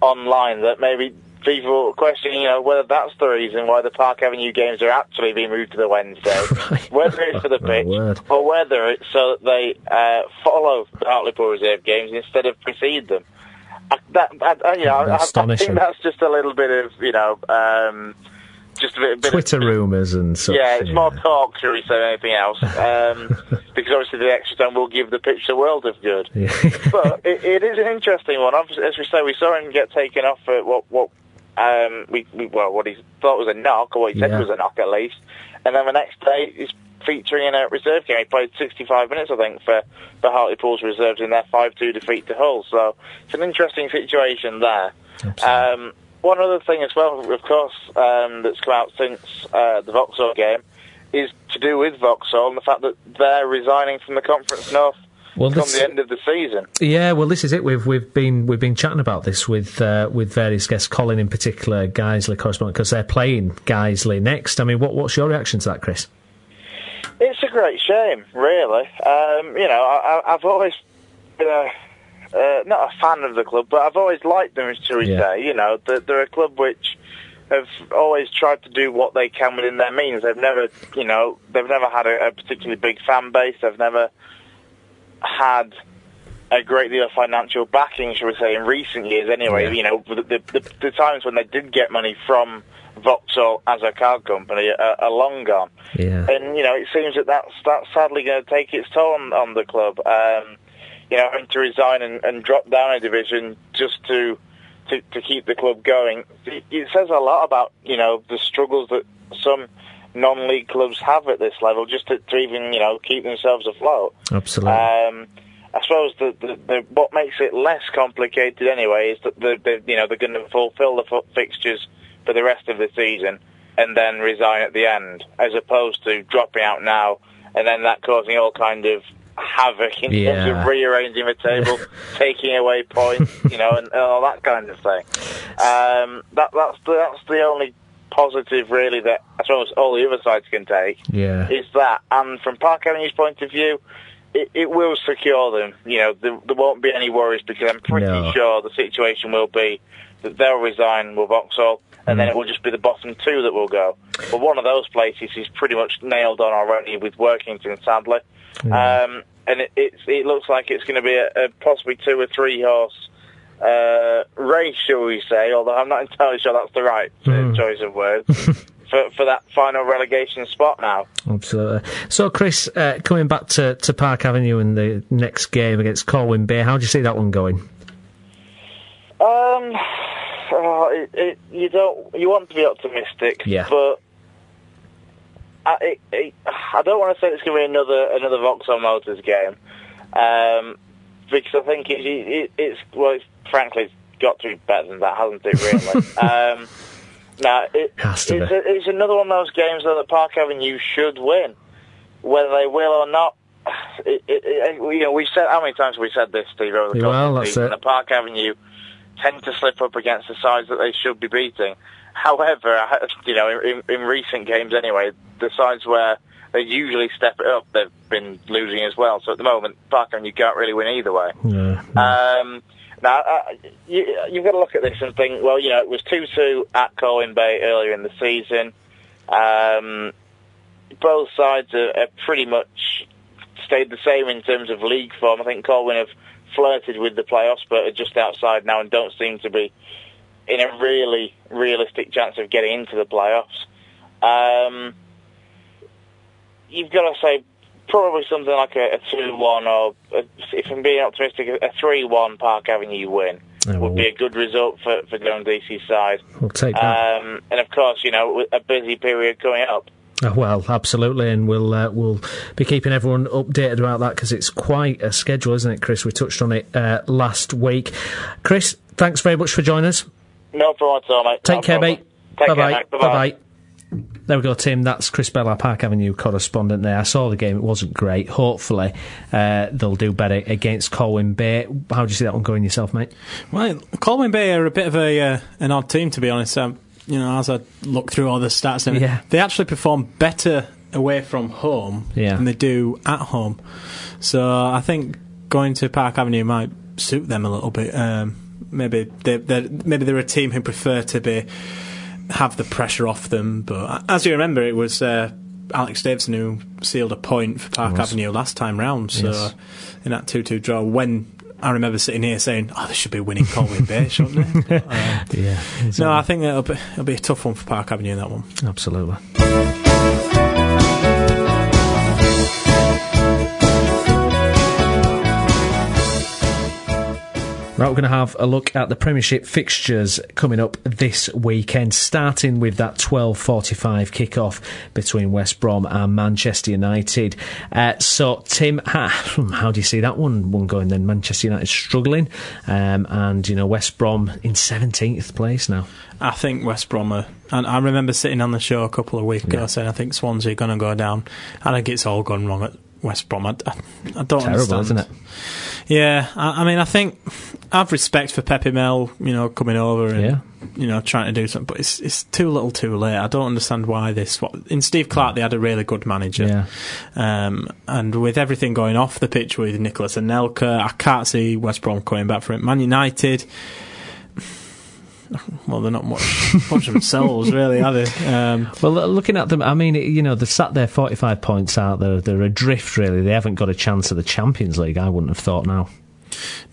online that maybe people questioning, whether that's the reason why the Park Avenue games are actually being moved to the Wednesday, whether it's for the pitch or whether it's so that they follow the Hartlepool Reserve games instead of precede them. I think that's just a little bit of, just a bit Twitter rumours and such. Yeah, it's more talk, shall we say, than anything else. Because obviously the extra time will give the pitch a world of good. Yeah. But it is an interesting one. Obviously, as we say, we saw him get taken off for what he thought was a knock, or what he said was a knock at least. And then the next day, he's featuring in a reserve game. He played 65 minutes, I think, for Hartlepool's reserves in their 5-2 defeat to Hull. So it's an interesting situation there. One other thing as well, of course, that's come out since the Vauxhall game is to do with Vauxhall and the fact that they're resigning from the Conference North come the end of the season. Yeah, well, this is it. We've been chatting about this with various guests, Colin in particular, Guiseley correspondent, because they're playing Guiseley next. I mean, what's your reaction to that, Chris? It's a great shame, really. I've always been not a fan of the club, but I've always liked them, shall we say. They're a club which have always tried to do what they can within their means. They've never had a particularly big fan base. They've never had a great deal of financial backing, shall we say, in recent years anyway. The times when they did get money from Vauxhall as a car company are long gone. Yeah. And, it seems that's sadly going to take its toll on the club. Having to resign and drop down a division just to keep the club going. It says a lot about, the struggles that some non-league clubs have at this level just to even, keep themselves afloat. Absolutely. I suppose what makes it less complicated anyway is that they're going to fulfil the fixtures for the rest of the season and then resign at the end, as opposed to dropping out now and then that causing all kind of havoc in terms of rearranging the table, taking away points, and all that kind of thing. That's the only positive, really, that I suppose all the other sides can take. Yeah. Is that, and from Park Avenue's point of view, it will secure them. There won't be any worries, because I'm pretty sure the situation will be that they'll resign with Vauxhall, and then it will just be the bottom two that will go. But one of those places is pretty much nailed on already with Workington, sadly. And it looks like it's going to be a possibly 2 or 3 horse race, shall we say, although I'm not entirely sure that's the right choice of words, for that final relegation spot now. Absolutely. So, Chris, coming back to Park Avenue in the next game against Colwyn Bay, how do you see that one going? You want to be optimistic, but I don't want to say it's going to be another Vauxhall Motors game, because I think it's frankly got to be better than that, hasn't it? Really. It's another one of those games that Park Avenue should win, whether they will or not. We've said, how many times have we said this, Steve, over the course of the season? The Park Avenue tend to slip up against the sides that they should be beating. However, in recent games anyway, the sides where they usually step it up, they've been losing as well. So at the moment, Park Avenue can't really win either way. Now, you've got to look at this and think, well, it was 2-2 at Colwyn Bay earlier in the season. Both sides are pretty much stayed the same in terms of league form. I think Colwyn have flirted with the playoffs, but are just outside now and don't seem to be in a really realistic chance of getting into the playoffs. You've got to say probably something like a 2-1 or, if I'm being optimistic, a 3-1 Park Avenue win would be a good result for Dundee's side. We'll take that. And of course, a busy period coming up. Well, absolutely, and we'll be keeping everyone updated about that because it's quite a schedule, isn't it, Chris? We touched on it last week. Chris, thanks very much for joining us. No problem at all, mate. Take care, mate. Bye-bye. Bye-bye. There we go, Tim. That's Chris Bell, our Park Avenue correspondent there. I saw the game. It wasn't great. Hopefully, they'll do better against Colwyn Bay. How do you see that one going yourself, mate? Well, Colwyn Bay are a bit of an odd team, to be honest. As I look through all the stats, they actually perform better away from home than they do at home. So I think going to Park Avenue might suit them a little bit. Maybe they're a team who prefer to have the pressure off them. But as you remember, it was Alex Davison who sealed a point for Park Avenue last time round. So in that 2-2 draw, when I remember sitting here saying, they should be winning Colwyn Bay, shouldn't they? Exactly. No, I think it'll be a tough one for Park Avenue, that one. Absolutely. Right, we're going to have a look at the Premiership fixtures coming up this weekend, starting with that 12:45 kick-off between West Brom and Manchester United. So, Tim, how do you see that one going then? Manchester United struggling, and West Brom in 17th place now. I think West Brom are, and I remember sitting on the show a couple of weeks ago saying I think Swansea are going to go down. I think it's all gone wrong at West Brom. I don't Terrible, understand. Isn't it? Yeah, I think I have respect for Pepe Mel, coming over and trying to do something, but it's too little, too late. I don't understand why in Steve Clark they had a really good manager, and with everything going off the pitch with Nicholas and Anelka, I can't see West Brom coming back for it. Man United, well, they're not much of themselves, really, are they? Well, looking at them, I mean, they're sat there 45 points out. They're adrift, really. They haven't got a chance at the Champions League, I wouldn't have thought now.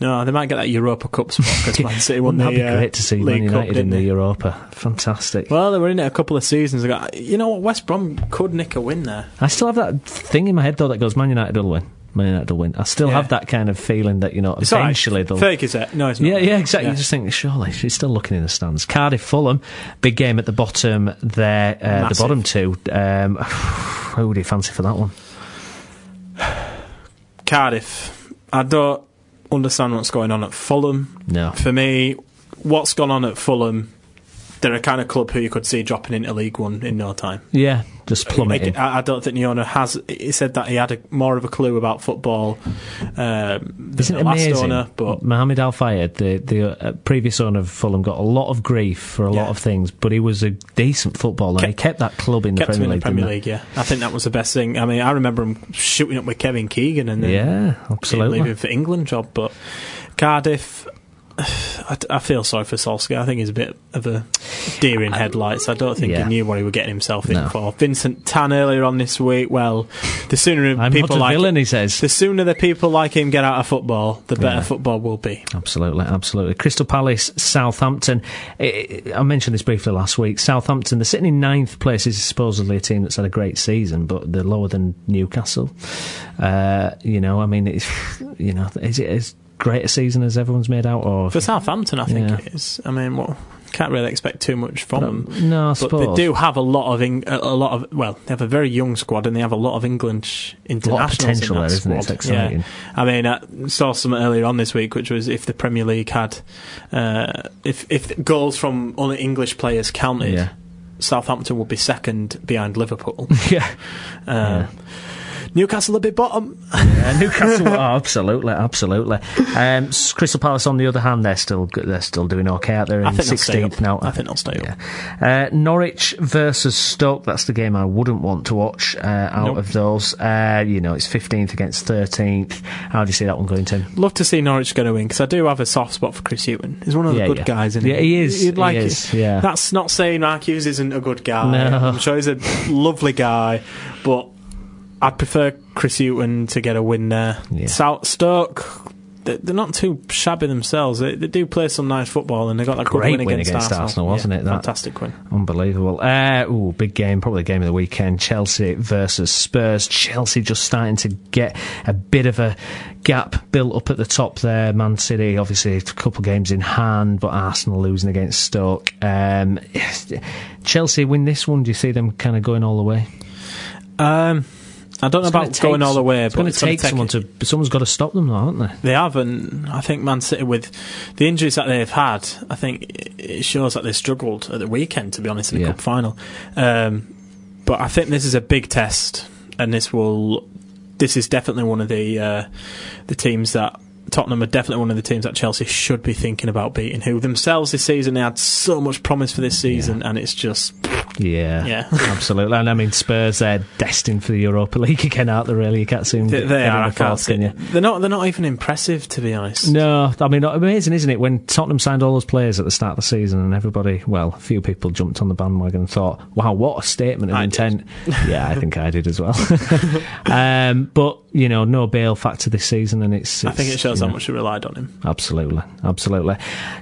No, they might get that Europa Cup spot because Man City won the That'd be great to see Man United Cup, in the Europa. Fantastic. Well, they were in it a couple of seasons ago. You know what? West Brom could nick a win there. I still have that thing in my head, though, that goes, Man United will win. Man United will win. I still have that kind of feeling that, eventually they'll... Fake, is it? No, it's not. Yeah, exactly. Yeah. You just think, surely, she's still looking in the stands. Cardiff-Fulham, big game at the bottom there, the bottom two. Who would you fancy for that one? Cardiff. I don't understand what's going on at Fulham. No. For me, what's gone on at Fulham, they're a kind of club who you could see dropping into League One in no time. Yeah, just plummeting. I don't think the owner has. He said that he had more of a clue about football than the last owner. But Mohamed Al Fayed, the previous owner of Fulham, got a lot of grief for a lot of things, but he was a decent footballer. He kept that club in the Premier League. Yeah, I think that was the best thing. I mean, I remember him shooting up with Kevin Keegan and then absolutely leaving for England job. But Cardiff, I feel sorry for Solskjaer. I think he's a bit of a deer in headlights. I don't think he knew what he was getting himself in for. Vincent Tan earlier on this week. Well, the sooner people like villain, he says. The sooner the people like him get out of football, the better football will be. Absolutely. Crystal Palace, Southampton. I mentioned this briefly last week. Southampton, they're sitting in 9th place. Is supposedly a team that's had a great season, but they're lower than Newcastle. Is it as great a season as everyone's made out? Or for Southampton, I think it is. I mean, can't really expect too much from them. No, I suppose. But they do have a lot of they have a very young squad, and they have a lot of English internationals. A lot of potential in that there, squad. isn't it? It's exciting. Yeah. I mean, I saw something earlier on this week, which was if the Premier League had, if goals from only English players counted, Southampton would be second behind Liverpool. Newcastle a bit bottom. Newcastle, absolutely. Crystal Palace, on the other hand, they're still doing okay out there in 16th now. I think they'll stay up. Norwich versus Stoke. That's the game I wouldn't want to watch out of those. It's 15th against 13th. How do you see that one going, Tim? Love to see Norwich going to win, because I do have a soft spot for Chris Hughton. He's one of the good guys, isn't he? Yeah, he is. You'd like it. Yeah. That's not saying Mark Hughes isn't a good guy. No. I'm sure he's a lovely guy, but I'd prefer Chris Hughton to get a win there. Stoke, they're not too shabby themselves. They do play some nice football, and they got that good win against Arsenal, wasn't it? Fantastic win. Unbelievable. Big game, probably the game of the weekend. Chelsea versus Spurs. Chelsea just starting to get a bit of a gap built up at the top there. Man City, obviously, a couple of games in hand, but Arsenal losing against Stoke. Chelsea win this one. Do you see them kind of going all the way? I don't know about going all the way, but it's going to take someone's got to stop them, though, haven't they? They have, and I think Man City, with the injuries that they've had, I think it shows that they struggled at the weekend, to be honest, in the cup final. But I think this is a big test, and this is definitely one of the teams that Tottenham are definitely one of the teams that Chelsea should be thinking about beating, who themselves this season, they had so much promise for this season, and it's just... Yeah, absolutely. And I mean, Spurs, they're destined for the Europa League again, aren't they, really? You can't see them they are, can you? They're not even impressive, to be honest. No, I mean, amazing, isn't it, when Tottenham signed all those players at the start of the season, and everybody, well, a few people jumped on the bandwagon and thought, wow, what a statement of intent. Yeah, I think I did as well. But, no Bale factor this season, and it's I think it shows how much they relied on him. Absolutely. A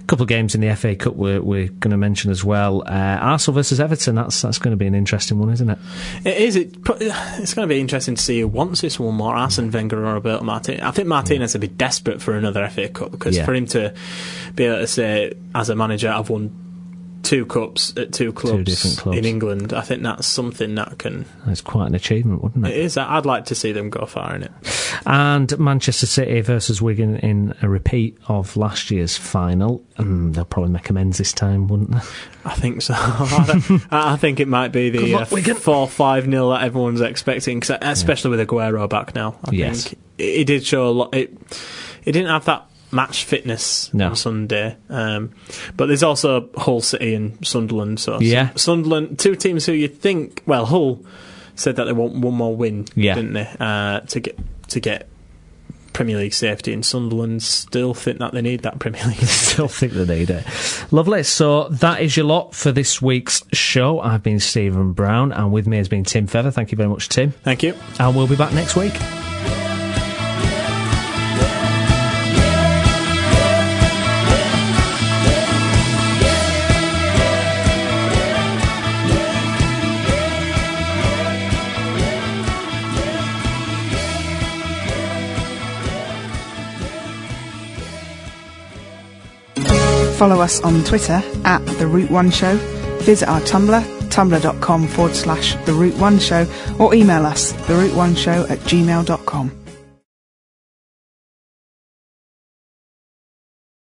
couple of games in the FA Cup we're going to mention as well. Arsenal versus Everton, that's going to be an interesting one, isn't it? It is. It's going to be interesting to see who wants this one more, Arsene Wenger or Roberto Martinez. I think Martinez would be desperate for another FA Cup, because for him to be able to say, as a manager, I've won 2 cups at 2 different clubs in England, I think that's something that can... That's quite an achievement, wouldn't it? It is. I'd like to see them go far in it. And Manchester City versus Wigan in a repeat of last year's final. They'll probably make amends this time, wouldn't they? I think so. I think it might be the 4-5-0 that everyone's expecting, especially with Aguero back now. I think it did show a lot. It didn't have that match fitness on Sunday, but there's also Hull City and Sunderland. So Sunderland, 2 teams who you think, well, Hull said that they want one more win, didn't they, to get Premier League safety, and Sunderland still think that they need that Premier League. Still think they need it. Lovely. So that is your lot for this week's show. I've been Stephen Brown, and with me has been Tim Feather. Thank you very much, Tim. Thank you. And we'll be back next week. Follow us on Twitter at The Route 1 Show. Visit our Tumblr, tumblr.com/The Route 1 Show, or email us, theroute1show@gmail.com.